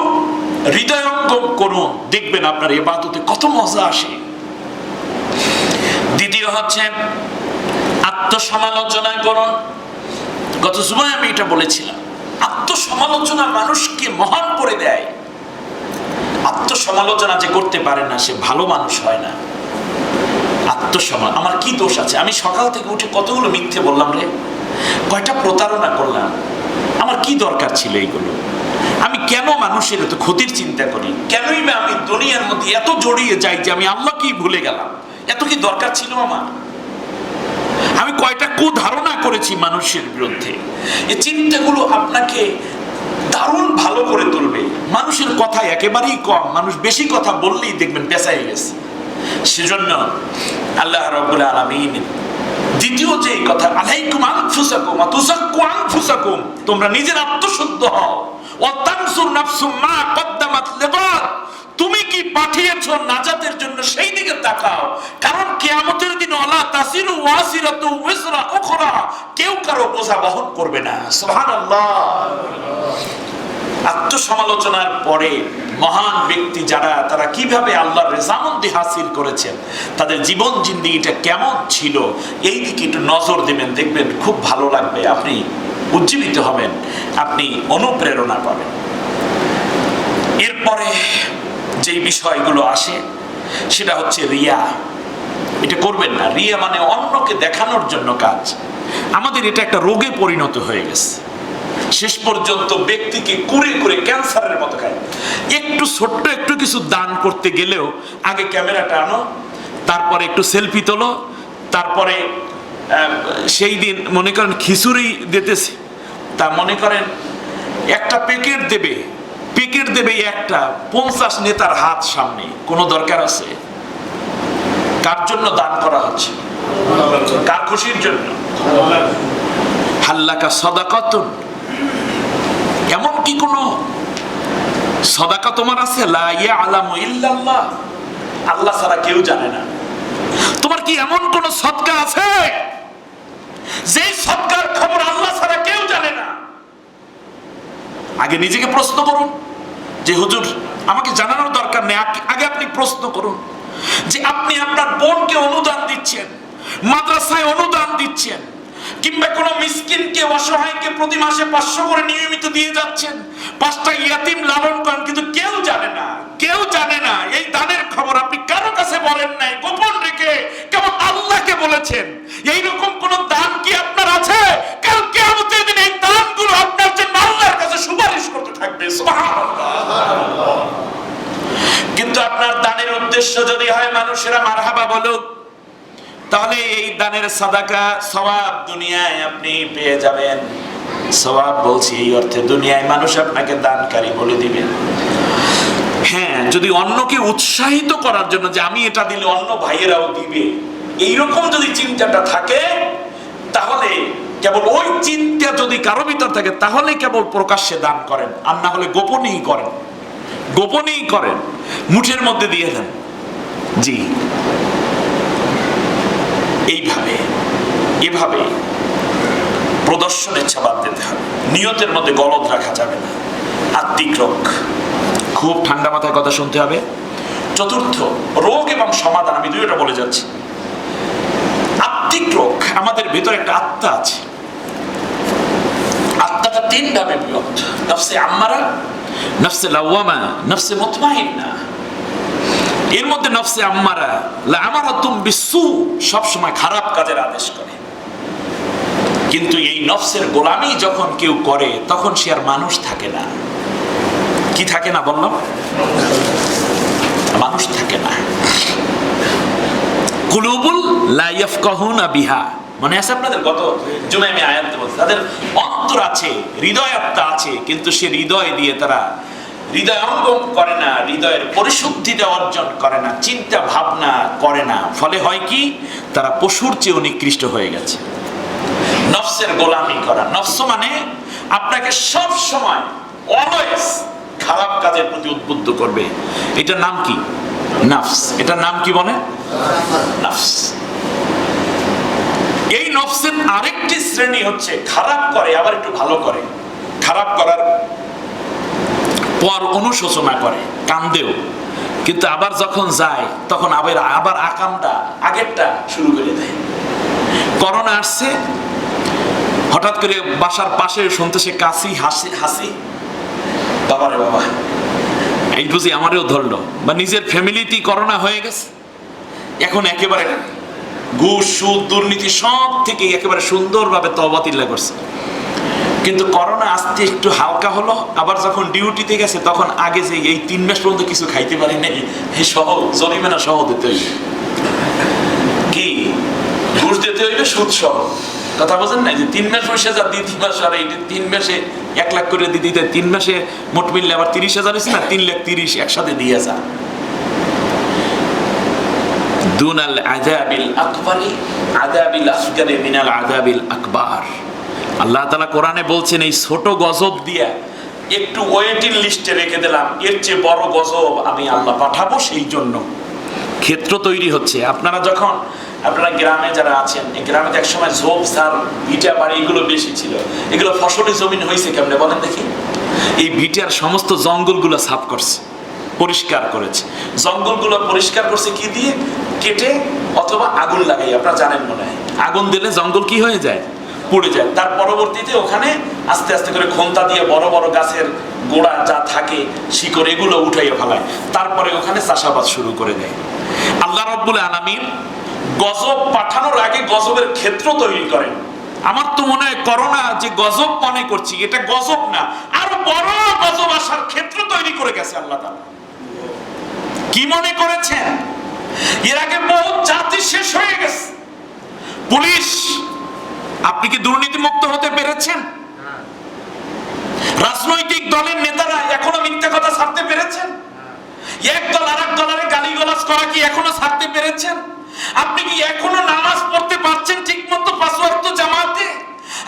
হৃদয়ঙ্গম করুন, দেখবেন আপনার ইবাদতে কত মজা আসে। দ্বিতীয় হচ্ছে আত্মসমালোচনা করুন। গত সময় আমি এটা বলেছিলাম, আত্মসমালোচনা মানুষকে মহান করে দেয়। আত্মসমালোচনা যে করতে পারে না সে ভালো মানুষ হয় না। আমার কি দোষ আছে? আমি সকাল থেকে উঠে কতগুলো মিথ্যে বললাম রে, কয়টা প্রতারণা করলাম, আমার কি দরকার ছিল এইগুলো? আমি কেন মানুষের এত ক্ষতির চিন্তা করি? কেনই বা আমি দুনিয়ার মধ্যে এত জড়িয়ে যাই যে আমি আল্লাহকেই ভুলে গেলাম? এত কি দরকার ছিল আমার? আমি কয়টা কুধারণা করেছি মানুষের বিরুদ্ধে। এই চিন্তাগুলো আপনাকে দারুণ ভালো করে তুলবে। মানুষের কথা একেবারেই কম, মানুষ বেশি কথা বললেই দেখবেন পেঁচাই গেছে। সেজন্য আল্লাহ রাব্বুল আলামিন দ্বিতীয় যে কথা, আলাইকুম আনফুসাকুম ওয়া তুযাক্কু আনফুসাকুম, তোমরা নিজের আত্মশুদ্ধ হও। ওয়া তানসুর নাফসুম মা কদ্দামাত লিগাদ, তুমি কি পাঠিয়েছো নাজাতের জন্য সেই দিকে তাকাও। কারণ কিয়ামতের দিন ওয়ালা তাসিরু ওয়াসিরাতু উযরা উখরা, কেউ কারো বোঝা বহন করবে না। সুবহানাল্লাহ। আত্মসমালোচনার পরে মহান ব্যক্তি যারা, তারা কিভাবে আল্লাহর রেজামন্দি হাসিল করেছেন, তাদের জীবন জিন্দেগিটা কেমন ছিল, এই দিকে একটু নজর দেবেন, দেখবেন খুব ভালো লাগবে। আপনি উজ্জীবিত হবেন, আপনি অনুপ্রেরণা পাবেন। এরপরে যে বিষয়গুলো আসে সেটা হচ্ছে রিয়া। এটা করবেন না। রিয়া মানে অন্যকে দেখানোর জন্য কাজ। আমাদের এটা একটা রোগে পরিণত হয়ে গেছে। শেষ পর্যন্ত ব্যক্তিকে কুরে কুরে ক্যান্সারের মতো খায়। একটু ছোট্ট একটু কিছু দান করতে গেলেও আগে ক্যামেরাটা আনো, তারপরে একটু সেলফি তোলো, তারপরে সেই দিন মনে করেন খিচুড়ি দিতেছে, তা মনে করেন একটা প্যাকেট দেবে একটা 50 নেতার হাত সামনে। কোনো দরকার আছে? কার জন্য দান করা হচ্ছে? কার খুশির জন্য? হাল্লাকা সাদাকাতুন, এমন কি কোন সাদাকা তোমার আছে? লা ইয়ালামু ইল্লাল্লাহ, আল্লাহ ছাড়া কেউ জানে না। তোমার কি এমন কোন সদকা আছে যে সদকার খবর আল্লাহ ছাড়া কেউ জানে না? আগে নিজেকে প্রশ্ন করুন যে হুজুর আমাকে জানানোর দরকার নেই। আগে আপনি প্রশ্ন করুন যে আপনি আপনার বোনকে অনুদান দিচ্ছেন, মাদ্রাসায় অনুদান দিচ্ছেন, কিংবা কোন মিসকিনকে, অসহায়কে প্রতি মাসে 500 করে নিয়মিত দিয়ে যাচ্ছেন, 5টা ইয়াতিম লালন করেন, কিন্তু কেউ জানে না, কেউ জানে না। এই দানের খবর আপনি কারো কাছে বলেন নাই, গোপন রেখে কেবল আল্লাহকে বলেছেন। এইরকম কোন দান কি আপনার আছে? কাল কিয়ামতের দিন এই দানগুলো আপনার জন্য আল্লাহর কাছে সুপারিশ করতে থাকবে। সুবহানাল্লাহ। কিন্তু আপনার দানের উদ্দেশ্য যদি হয় মানুষেরা মারহাবা বলুক, তাহলে এই দানের সাদাকা সওয়াব দুনিয়ায় আপনি পেয়ে যাবেন। সওয়াব বলছি এই অর্থে, দুনিয়ায় মানুষ আপনাকে দানকারী বলে দিবেন। হ্যাঁ, যদি অন্যকে উৎসাহিত করার জন্য যে আমি এটা দিলে অন্য ভাইয়েরাও দিবে, এইরকম যদি চিন্তাটা থাকে, তাহলে কেবল ওই চিন্তা যদি কারো ভিতর থাকে, তাহলে কেবল প্রকাশ্যে দান করেন, আর না হলে গোপনেই করেন। গোপনেই করেন, মুঠের মধ্যে দিয়ে দেন। জি, এভাবে প্রদর্শন ইচ্ছা বাদ দিতে হবে। নিয়তের মধ্যে গলদ রাখা যাবে না। আত্মিক রোগ, খুব ঠান্ডা মাথায় কথা শুনতে হবে। চতুর্থ, রোগ এবং সমাধান। আমি দুইটা বলে যাচ্ছি। আত্মিক রোগ, আমাদের ভিতরে একটা আত্মা আছে। আত্মাটা 3 ভাবে বিভক্ত: নফসে আম্মারা, নফসে লাওয়ামা, নফসে মুতমাইন্না। এর মধ্যে নফসে আম্মারা লা'আমারাতুম বিসসু, সব সময় খারাপ কাজের আদেশ করে। কিন্তু এই নফসের গোলামি যখন কেউ করে, তখন সে আর মানুষ থাকে না। কি থাকে না বললাম? মানুষ থাকে না। কুলুবুল লা ইয়াফকাহুনা বিহা, মানে আছে আপনাদের গত জুমায় আমি আয়াত বলছি, তাদের অন্তর আছে, হৃদয় আত্মা আছে, কিন্তু সে হৃদয় দিয়ে তারা হৃদয় অঙ্গম করে না, হৃদয়ের পরিশুদ্ধিটা অর্জন করে না, চিন্তা ভাবনা করে না। ফলে হয় কি, তারা পশুর চেয়েও নিকৃষ্ট হয়ে গেছে। নফসের গোলামি করা, নফস মানে আপনাকে সব সময় অলওয়েজ খারাপ কাজের প্রতি উদ্বুদ্ধ করবে। এটার নাম কি? নফস। এটার নাম কি বলে? নফস। এই নফসের আরেকটি শ্রেণী হচ্ছে খারাপ করে আবার একটু ভালো করে। খারাপ করার পর অনুশোচনা করে, কান্দেও, কিন্তু আবার যখন যায় তখন আবার আকামটা আগেরটা শুরু করে দেয়। করোনা আসছে, হঠাৎ করে বাসার পাশে শুনতেছে কাশি, হাসি, বাবারে বাবা এই বুঝি আমারও ধরলো, বা নিজের ফ্যামিলিতে করোনা হয়ে গেছে। এখন একেবারে ঘুষ, সুদ, দুর্নীতি সব থেকে একেবারে সুন্দরভাবে তওবা তিল্লা করছে। কিন্তু করোনা আসতে একটু হালকা হলো, আবার যখন ডিউটিতে গেছে তখন আগে যে এই 3 মাস পর্যন্ত কিছু খাইতে পারি নাই, এই সহ জরিমানা সহ দিতে হইবে, কি ঘুষ দিতে হইবে, সুদ সহ। কথা বোঝেন না? যে 3 মাস 20,000 দিই, 3 মাস, আর এই 3 মাসে 1 লাখ করে দিতে 3 মাসে মোট মিললে আবার 30,000 হয়েছে না, 3,30,000 একসাথে দিয়ে যা। দুনাল আযাবিল আকবারি আযাবিল আসগারি মিনাল আযাবিল আকবার। আল্লাহ তাআলা কোরআনে বলছেন, এই ছোট গজব দিয়া একটু ওয়েটিং লিস্টে রেখে দিলাম, এর চেয়ে বড় গজব আমি আল্লাহ পাঠাবো। সেই জন্য ক্ষেত্র তৈরি হচ্ছে। আপনারা গ্রামে যারা আছেন, এই গ্রামে এক সময় ঝোপ ঝাড়, ভিটা বাড়ি এগুলো বেশি ছিল। এগুলো ফসলি জমিন হয়েছে কেমনে বলেন দেখি? এই ভিটার সমস্ত জঙ্গলগুলো সাফ করছে, পরিষ্কার করেছে। জঙ্গলগুলো পরিষ্কার করছে কি দিয়ে? কেটে অথবা আগুন লাগাই। আপনারা জানেন মনে হয়, আগুন দিলে জঙ্গল কি হয়ে যায়? পুড়ে যায়। তার পরবর্তীতে ওখানে আস্তে আস্তে করে খন্তা দিয়ে বড় বড় গাছের গোড়া যা থাকে, শিকড়, এগুলো উঠাইয়া ফেলায়। তারপরে ওখানে চাষাবাদ শুরু করে দেয়। আল্লাহ রাব্বুল আলামিন গজব পাঠানোর আগে গজবের ক্ষেত্র তৈরি করেন। আমার তো মনে হয় করোনা যে গজব মনে করছি, এটা গজব না, আরো বড় গজব আসার ক্ষেত্র তৈরি করে গেছে আল্লাহ তাআলা। কি মনে করেছেন? এর আগে বহু জাতি শেষ হয়ে গেছে। পুলিশ, আপনি কি দুর্নীতি মুক্ত হতে পেরেছেন? রাজনৈতিক দলের নেতারা এখনো মিথ্যা কথা ছাড়তে পেরেছেন? এক দল আরেক দলের গালিগালাজ করা কি এখনো ছাড়তে পেরেছেন? আপনি কি এখনো নামাজ পড়তে পারছেন ঠিক মতো 5 ওয়াক্ত জামাতে?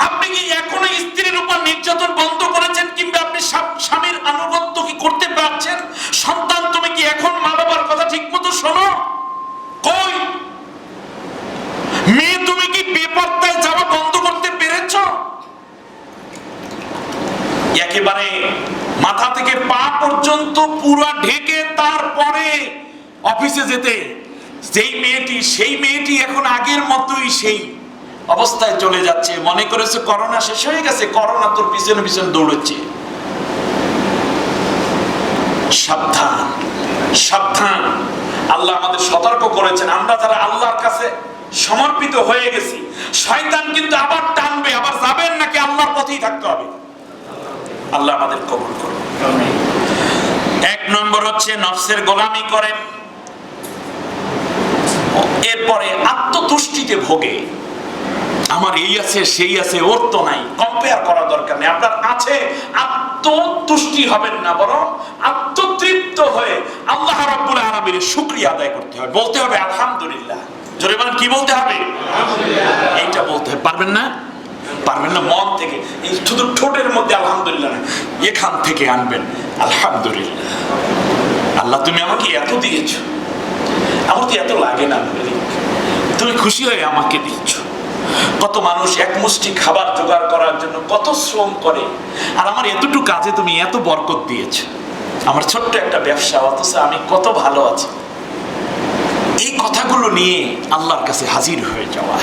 আপনি কি এখনো স্ত্রীর উপর নির্যাতন বন্ধ করেছেন? কিংবা আপনি স্বামীর আনুগত্য কি করতে পারছেন? সন্তান, তুমি কি এখন মা বাবার কথা ঠিক মতো শোনো? কই? মেয়ে, তুমি কি বেপরদায় যাওয়া বন্ধ করতে পেরেছ? একেবারে মাথা থেকে পা পর্যন্ত পুরো ঢেকে তারপরে অফিসে যেতে সেই মেয়েটি এখন আগের মতোই সেই অবস্থায় চলে যাচ্ছে। মনে করেছে করোনা শেষ হয়ে গেছে, করোনা তোর পিছনে পিছনে দৌড়চ্ছে। সাবধান, সাবধান। আল্লাহ আমাদের সতর্ক করেছেন। আমরা যারা আল্লাহর কাছে সমর্পিত হয়ে গেছি, শয়তান কিন্তু আবার টানবে, আবার যাবেন নাকি আল্লাহর পথেই থাকতে হবে। আল্লাহ আমাদের কবুল করুন। 1 নম্বর হচ্ছে নফসের গোলামি করেন। এরপরে আত্মতুষ্টিতে ভোগে। আমার এই আছে, সেই আছে, ওর তো নাই। কম্পেয়ার করার দরকার নেই। আপনার আছে, আত্মতুষ্টি হবেন না, বরং আত্মতৃপ্ত হয়ে আল্লাহ রাব্বুল আলামিনের শুকরিয়া আদায় করতে হবে। বলতে হবে আলহামদুলিল্লাহ। জোরে বলেন, কি বলতে হবে? এইটা বলতে হবে। পারবেন না? পারবেন না মন থেকে, শুধু ঠোঁটের মধ্যে আলহামদুলিল্লাহ না, এখান থেকে আনবেন আলহামদুলিল্লাহ। আল্লাহ, তুমি আমাকে এত দিয়েছো, আমার তো এত লাগে না, তুমি খুশি হয়ে আমাকে দিচ্ছ। কত মানুষ এক মুষ্টি খাবার জোগাড় করার জন্য কত শ্রম করে, আর আমার এতটুকু কাজে তুমি এত বরকত দিয়েছো। আমার ছোট্ট একটা ব্যবসা, অথচ আমি কত ভালো আছি। এই কথাগুলো নিয়ে আল্লাহর কাছে হাজির হয়ে যাওয়া।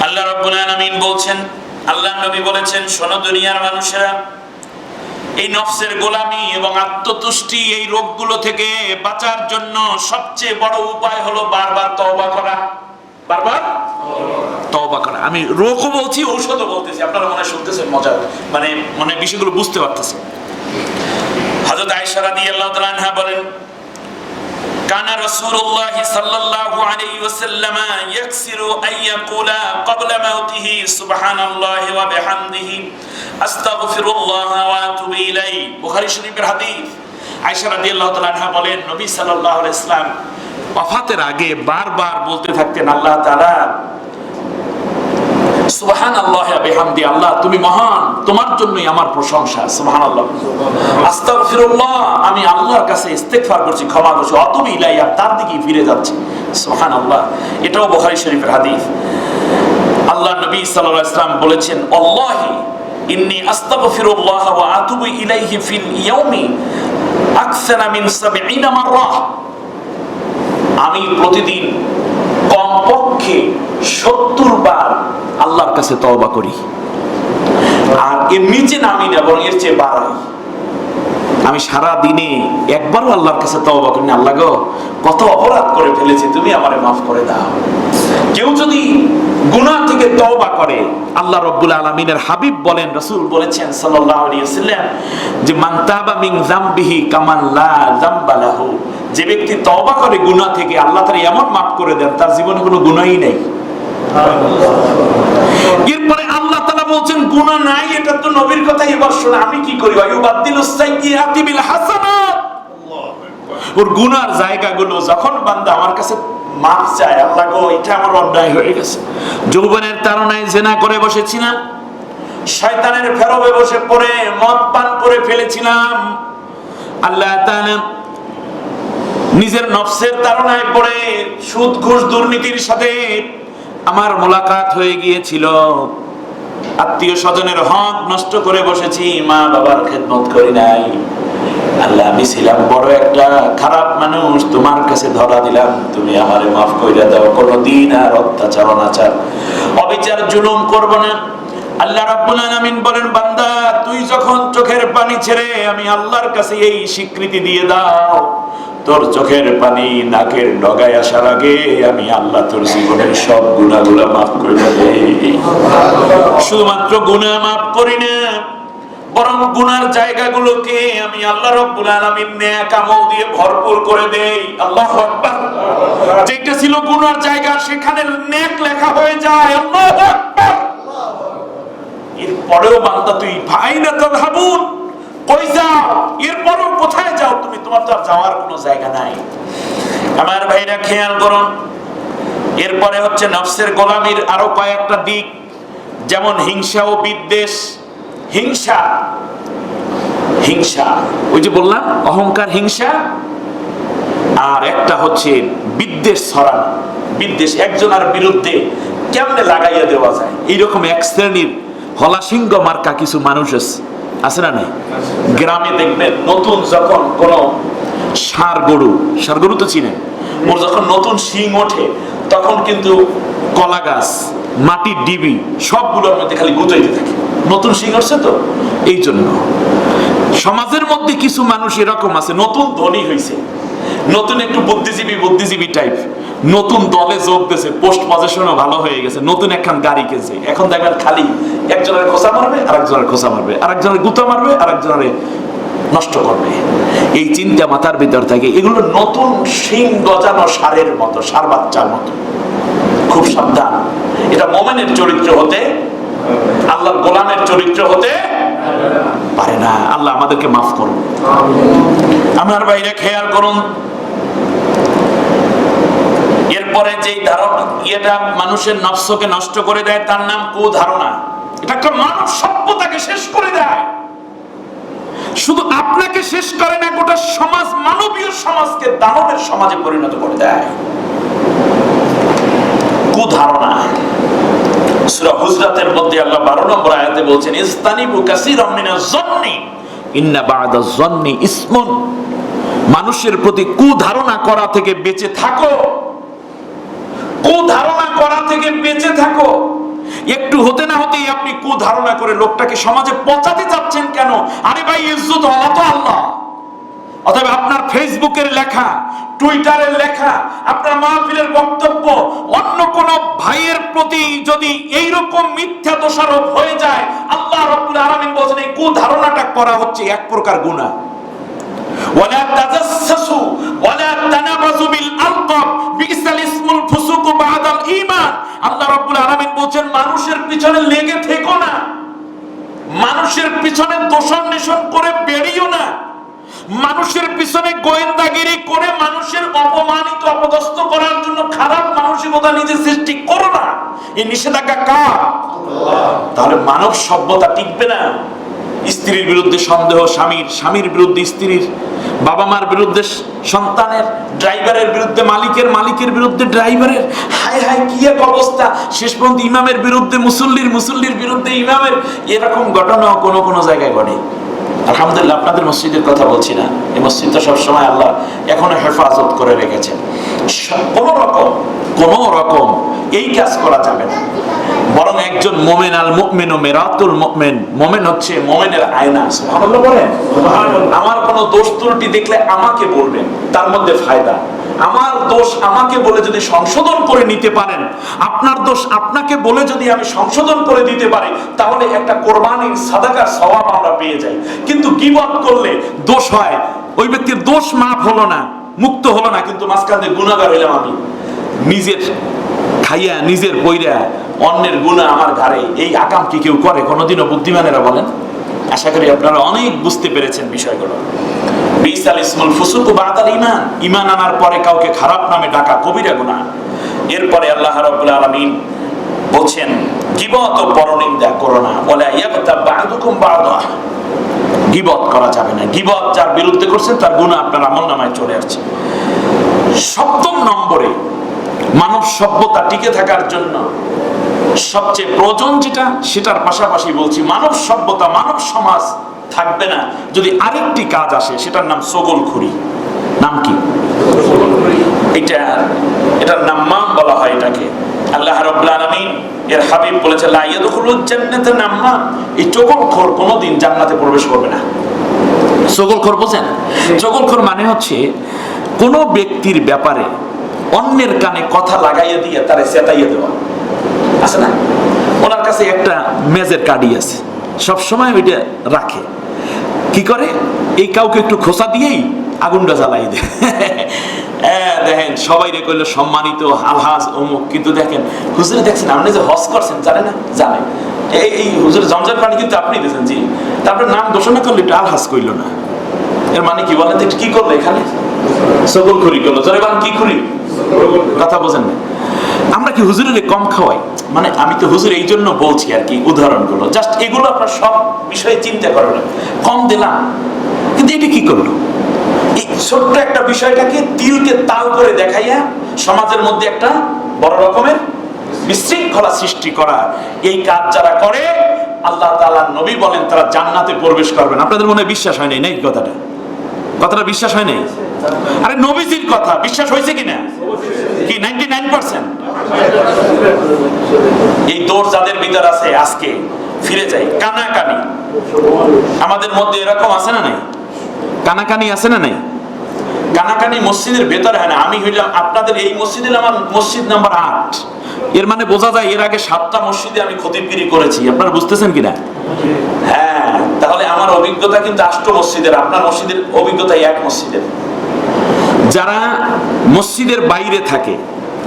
আল্লাহ রাব্বুল আলামিন বলছেন, আল্লাহর নবী বলেছেন, শোনো দুনিয়ার মানুষেরা, এই নফসের গোলামি এবং আত্মতুষ্টি, এই রোগগুলো থেকে বাঁচার জন্য সবচেয়ে বড় উপায় হলো বারবার তওবা করা। বারবার তওবা করা। আমি রোগও বলছি, ঔষধও বলতেছি। আপনারা মনে শুনতেছেন, মজা, মানে বিষয়গুলো বুঝতে পারতেছেন। হযরত আয়েশা রাদিয়াল্লাহু তাআলা আনহা বলেন, কানা রাসূলুল্লাহ সাল্লাল্লাহু আলাইহি ওয়াসাল্লাম ইয়াকসিরু আন ইয়াকুলা ক্বাবলা মাউতিহি সুবহানাল্লাহি ওয়া বিহামদিহি আস্তাগফিরুল্লাহ ওয়া আতুবু ইলাইহি। বুখারী শরীফের হাদিস। আয়েশা রাদিয়াল্লাহু তাআলা আনহা বলেন, নবী সাল্লাল্লাহু আলাইহি ওয়াসাল্লাম ওয়াফাতের আগে বারবার বলতে থাকতেন, আল্লাহ তাআলা সুবহানাল্লাহি ওয়া বিহামদি, আল্লাহ তুমি মহান, তোমার জন্যই আমার প্রশংসা। সুবহানাল্লাহ। আস্তাগফিরুল্লাহ, আমি আল্লাহর কাছে ইস্তিগফার করছি, ক্ষমা করছি, আতুবু ইলাইহি, তার দিকেই ফিরে যাচ্ছি। সুবহানাল্লাহ। এটাও বুখারী শরীফের হাদিস। আল্লাহ নবী সাল্লাল্লাহু আলাইহি ওয়াসাল্লাম বলেছেন, আল্লাহি ইন্নী আস্তাগফিরুল্লাহ ওয়া আতুবু ইলাইহি ফিল ইয়াউমি আকসারা মিন ৭০ মাররা। আমি প্রতিদিন কমপক্ষে ৭০ বার আল্লাহর কাছে তওবা করি, আর এর নিচে নামি না, বরং এর চেয়ে বাড়াই। আমি সারা দিনে একবারও আল্লাহর কাছে তওবা করি না, আল্লাহ গো কত অপরাধ করে ফেলেছি, তুমি আমারে মাফ করে দাও। কেউ যদি গুনাহ থেকে তওবা করে, আল্লাহ রাব্বুল আলামিনের হাবিব বলেন, রাসূল বলেছেন সাল্লাল্লাহু আলাইহি ওয়াসাল্লাম, যে মান তাবা মিন যামবিহি কামান লা যামবা লাহু, যে ব্যক্তি তওবা করে গুনাহ থেকে, আল্লাহ তাআলা এমন মাফ করে দেন তার জীবনে কোনো গুনাহই নেই। এরপরে আল্লাহ তাআলা বলছেন গুনাহ নাই, এটা তো নবীর কথা। এবার শুনে আমি কি করি, আইয়ুবাদদিলুস সাইয়্যাতি বিল হাসানাত। ওর গুনার জায়গাগুলো যখন বান্দা আমার কাছে মাফ চায়, আল্লাহ গো এটা আমার অন্যায় হয়ে গেছে, যৌবনের তাড়নায় জিনা করে বসেছিলাম, শয়তানের ফেরবে বসে পড়ে মদ পান করে ফেলেছিলাম, আল্লাহ তাআলা নিজের নফসের তাড়নায় পড়ে সুদ ঘুষ দুর্নীতির সাথে আমার মোলাকাত হয়ে গিয়েছিল, আত্মীয় স্বজনের হক নষ্ট করে বসেছি, মা বাবার খেদমত করি নাই, আল্লাহ আমি ছিলাম বড় একটা খারাপ মানুষ, তোমার কাছে ধরা দিলাম, তুমি আমারে মাফ কইরা দাও, কোনদিন আর অত্যাচার অনাচার অবিচার জুলুম করব না। আল্লাহ রাব্বুল আলামিন বলেন, বান্দা তুই যখন চোখের পানি ছেড়ে আমি আল্লাহর কাছে এই স্বীকৃতি দিয়ে দাও, তোর চোখের পানি নাকের ডগায় আসার আগে আমি আল্লাহ তোর জীবনের সব গুনাহগুলো মাফ করে দেই। শুধুমাত্র গুনাহ মাফ করি না, বরং গুনার জায়গাগুলোকে আমি আল্লাহ রাব্বুল আলামিন নেক আমল দিয়ে ভরপুর করে দেই। আল্লাহু আকবার। যেটা ছিল গুনার জায়গা সেখানে নেক লেখা হয়ে যায়। আল্লাহু আকবার। এরপরেও বান্দা তুই ফাইনা তাযহাবুন, কই যাও, এরপরও কোথায় যাও তুমি, তোমার তো আর যাওয়ার কোনো জায়গা নাই। আমার ভাইরা খেয়াল করুন, এরপরে হচ্ছে নফসের গোলামির আরো কয়েকটা দিক, যেমন হিংসা ও বিদ্বেষ। হিংসা, হিংসা ওই যে বললাম অহংকার, হিংসা, আর একটা হচ্ছে বিদ্বেষ ছড়ানো। বিদ্বেষ একজনের বিরুদ্ধে কেমনে লাগাইয়া দেওয়া যায়, এইরকম এক শ্রেণীর হলাসিংহ মার্কা কিছু মানুষ আছে না নাই? গ্রামে দেখবেন নতুন যখন কোন ষাঁড় গরু তো চিনেন, ওর যখন নতুন শিং ওঠে তখন কিন্তু কলা গাছ, মাটির ডিবি সবগুলোর মধ্যে খালি গুতাইতে থাকে, নতুন শিং উঠছে তো। এই জন্য সমাজের মধ্যে কিছু মানুষ এরকম আছে, নতুন ধনী হয়েছে, নতুন একটু বুদ্ধিজীবী টাইপ, নতুন দলে যোগ দিয়েছে, পোস্ট পজিশনও ভালো হয়ে গেছে, নতুন একখান গাড়ি কিনছে, এখন দেখবেন খালি একজনের খোঁচা মারবে, আরেকজনের খোঁচা মারবে, আরেকজনের গুতা মারবে, আরেকজনের নষ্ট করবে। এই চিন্তা মাথার ভিতর থাকে। এগুলো নতুন শিং গজানো ষাঁড়ের মতো, ষাঁড় বাচ্চার মতো। খুব সাবধান, এটা মুমিনের চরিত্র হতে, আল্লাহর গোলামের চরিত্র হতে পারে না। আল্লাহ আমাদেরকে মাফ করুন। আমার বাইরে খেয়াল করুন, এরপরে যেই ধারণা এটা মানুষের নফসকে নষ্ট করে দেয় তার নাম কুধারণা। এটা একটা মানব সভ্যতাকে শেষ করে দেয়। শুধু আপনাকে শেষ করে না, গোটা সমাজ, মানবীয় সমাজকে দানবের সমাজে পরিণত করে দেয়। কুধারণা। সূরা হুজরাতের মধ্যে আল্লাহ 12 নম্বর আয়াতে বলছেন, ইসতানিবু কাসীরাম মিনাজ যন্নি ইন্না বা'দাজ যন্নি ইসমুন। মানুষের প্রতি কুধারণা করা থেকে বেঁচে থাকো, কুধারণা করা থেকে বেঁচে থাকো। একটু হতে না হতেই আপনি কুধারণা করে লোকটাকে সমাজে পচাতে যাচ্ছেন কেন? আরে ভাই, ইজ্জত ওয়ালা তো আল্লাহ। অতএব আপনার ফেসবুকের লেখা, টুইটারের লেখা, আপনার মাহফিলের বক্তব্য অন্য কোন ভাইয়ের প্রতি যদি এইরকম মিথ্যা দোষারোপ হয়ে যায়, আল্লাহ রাব্বুল আলামিন বলেন এই কুধারণাটা করা হচ্ছে এক প্রকার গুনাহ। ওয়ালা তাজাসসু ওয়ালা তানাবাযু বিল আলকাব বিসাল ইসমুল ফুসুক বাদাল ঈমান। আল্লাহ রাব্বুল আলামিন বলেন মানুষের পিছনে লেগে থেকো না, মানুষের পিছনে দোষান্বেষণ করে বেরিয়েও না, মানুষের পিছনে গোয়েন্দাগিরি করে মানুষের অপমানিত অপদস্থ করার জন্য খারাপ মানসিকতা নিজে সৃষ্টি করো না। এই নিষেধাজ্ঞা কার? তাহলে মানব সভ্যতা টিকবে না। স্ত্রীর বিরুদ্ধে সন্দেহ স্বামীর, স্বামীর বিরুদ্ধে স্ত্রীর, বাবা মার বিরুদ্ধে সন্তানের, ড্রাইভারের বিরুদ্ধে মালিকের, মালিকের বিরুদ্ধে ড্রাইভারের, হায় হায় কি এক অবস্থা। শেষ পর্যন্ত ইমামের বিরুদ্ধে মুসল্লির, মুসল্লির বিরুদ্ধে ইমামের। এরকম ঘটনা কোনো কোনো জায়গায় ঘটে। আলহামদুলিল্লাহ, আপনাদের মসজিদের কথা বলছি না, এই মসজিদটা সবসময় আল্লাহ এখনো হেফাজত করে রেখেছেন। কোন রকম এই কাজ করা যাবে না। বরং একজন মুমিন, আল মুমিনু মিরাতুল মুমিন, মুমিন হচ্ছে মুমিনের আয়না। সুবহানাল্লাহ বলেন। আমার কোনো দোষ ত্রুটি দেখলে আমাকে বলবেন, তার মধ্যে ফায়দা। আমার দোষ আমাকে বলে যদি সংশোধন করে নিতে পারেন, আপনার দোষ আপনাকে বলে যদি আমি সংশোধন করে দিতে পারি, তাহলে একটা কোরবানির সাদাকার সওয়াব আমরা পেয়ে যাই। কিন্তু গীবত করলে দোষ হয়, ওই ব্যক্তির দোষ মাফ হলো না, মুক্ত হলো না, কিন্তু মাঝখানে গুনাহগার হইলাম আমি। নিজের খাইয়া নিজের বইরা অন্যের গুনাহ আমার ঘাড়ে, এই আকাম কি কেউ করে কোনোদিনও? বুদ্ধিমানেরা বলেন। আশা করি আপনারা অনেক বুঝতে পেরেছেন বিষয়গুলো। বিসাল ইসমুল ফুসুক বাদাল ঈমান, ঈমান আনার পরে কাউকে খারাপ নামে ডাকা কবিরা গুনাহ। এরপরে আল্লাহ রাব্বুল আলামিন বলছেন গীবত ও পরনিন্দা করো না। ওয়ালা ইয়াগতাব বা'দুকুম বা'দা, গীবত করা যাবে না। গীবত যার বিরুদ্ধে করছেন তার গুনাহ আপনার আমলনামায় চলে আসছে। 7 নম্বরে মানব সভ্যতা টিকে থাকার জন্য সবচেয়ে প্রয়োজন যেটা, সেটার পাশাপাশি বলছি মানব সভ্যতা, মানব সমাজ থাকবে না যদি আরেকটি কাজ আসে, সেটার নাম সগলখুরি। নাম কি? এটার নাম্মাম বলা হয় এটাকে। আল্লাহ রাব্বুল আলামিন এর হাবিব বলেছে লা ইয়াদখুলুল জান্নাতা নাম্মাম, এই চগলখোর কোনোদিন জান্নাতে প্রবেশ করবে না। চগলখোর বোঝেন? চগলখোর মানে হচ্ছে কোন ব্যক্তির ব্যাপারে অন্যের কানে কথা লাগাইয়া দিয়ে তারে চেতাইয়া দেওয়া। আছে না? ওনার কাছে একটা মেজের কাঠি আছে, সব সময় ওইটা রাখে। কি করে? এই কাউকে একটু খোসা দিয়েই আগুনটা জ্বালাই দেয়। দেখেন সবাই রে কইলো সম্মানিত আলহাজ অমুক, কিন্তু দেখেন হুজুরে দেখছেন আপনি যে হজ করছেন, জানে না? জানে। এই হুজুরের জমজম পানি কিন্তু আপনি দিয়েছেন, জি। তারপরে নাম ঘোষণা করলো, একটু আলহাজ কইল না। এর মানে কি বলেন? কি করলো এখানে? সগলখুরি করলো। জোরে বান, কি খুরি? কথা বোঝেন না? আমরা কি হুজুরের কম খাওয়াই? মানে আমি তো হুজুর এই জন্য বলছি আর কি, উদাহরণগুলো জাস্ট এগুলো আপনার সব বিষয়ে চিন্তা করেন। কম দিলাম, কিন্তু এটা কি করলো? এই ছোট্ট একটা বিষয়টাকে তিলকে তাল করে দেখাইয়া সমাজের মধ্যে একটা বড় রকমের বিশৃঙ্খলা সৃষ্টি করা, এই কাজ যারা করে আল্লাহ তাআলার নবী বলেন তারা জান্নাতে প্রবেশ করবেন। আপনাদের মনে বিশ্বাস হয় নাই না এই কথাটা? কথাটা বিশ্বাস হয় নাই? আরে নবীজির কথা বিশ্বাস হয়েছে কিনা? কি 99%? এই দৌড় যাদের ভিতর আছে, আজকে ফিরে যাই। কানাকানি আমাদের মধ্যে এরকম আছে না নাই? কানাকানি আছে না নাই? কানাকানি মসজিদের ভেতরে হয় না। আমি হইলাম আপনাদের এই মসজিদের, আমার মসজিদ নাম্বার 8। এর মানে বোঝা যায় এর আগে 7টা মসজিদে আমি খতিবগিরি করেছি। আপনারা বুঝতেছেন কিনা? হ্যাঁ, তাহলে আমার অভিজ্ঞতা কিন্তু 8 মসজিদের, আপনার মসজিদের অভিজ্ঞতা 1 মসজিদের। যারা মসজিদের বাইরে থাকে,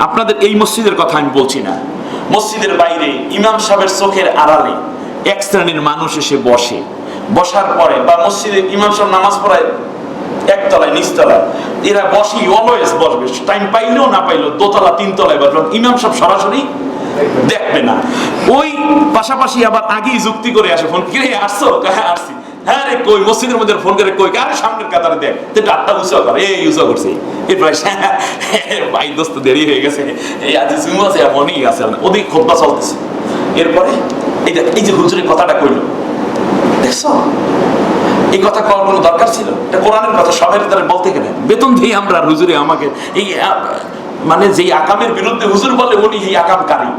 আপনাদের এই মসজিদের কথা আমি বলছি না, মসজিদের বাইরে ইমাম সাহেবের চোখের আড়ালে এক শ্রেণীর মানুষ এসে বসে। বসার পরে বা মসজিদে ইমাম সাহেব নামাজ পড়ায় একতলায় নিচতলায়, এরা বসি অলওয়েজ বসবে, টাইম পাইলেও না পাইলেও দোতলা 3 তলায় বসবে। ইমাম সাহেব সরাসরি দেখবে না। ওই পাশাপাশি আবার আগেই যুক্তি করে আসে, ফোন কিরে আসছো? হ্যাঁ আসছি। হ্যাঁ রে কই? মসজিদের মধ্যে ফোন করে কই? আরে সামনের কাতারে দেখ, তুই আটটা উঁচু কর, এই উঁচু করছি। এরপরে ভাই দোস্ত দেরি হয়ে গেছে, এই আজ জুম আছে, এমনই আছে, ওদিক খুতবা চলতেছে। এরপরে এই যে হুজুরের কথাটা কইলো, দেখছো এই কথা কওয়ার কোনো দরকার ছিল? এটা কোরআনের কথা, সবাই তারা বলতে গেলে বেতন দিই আমরা। হুজুরে আমাকে এই মানে যেই আকামের বিরুদ্ধে হুজুর বলে উনি এই আকামকারী,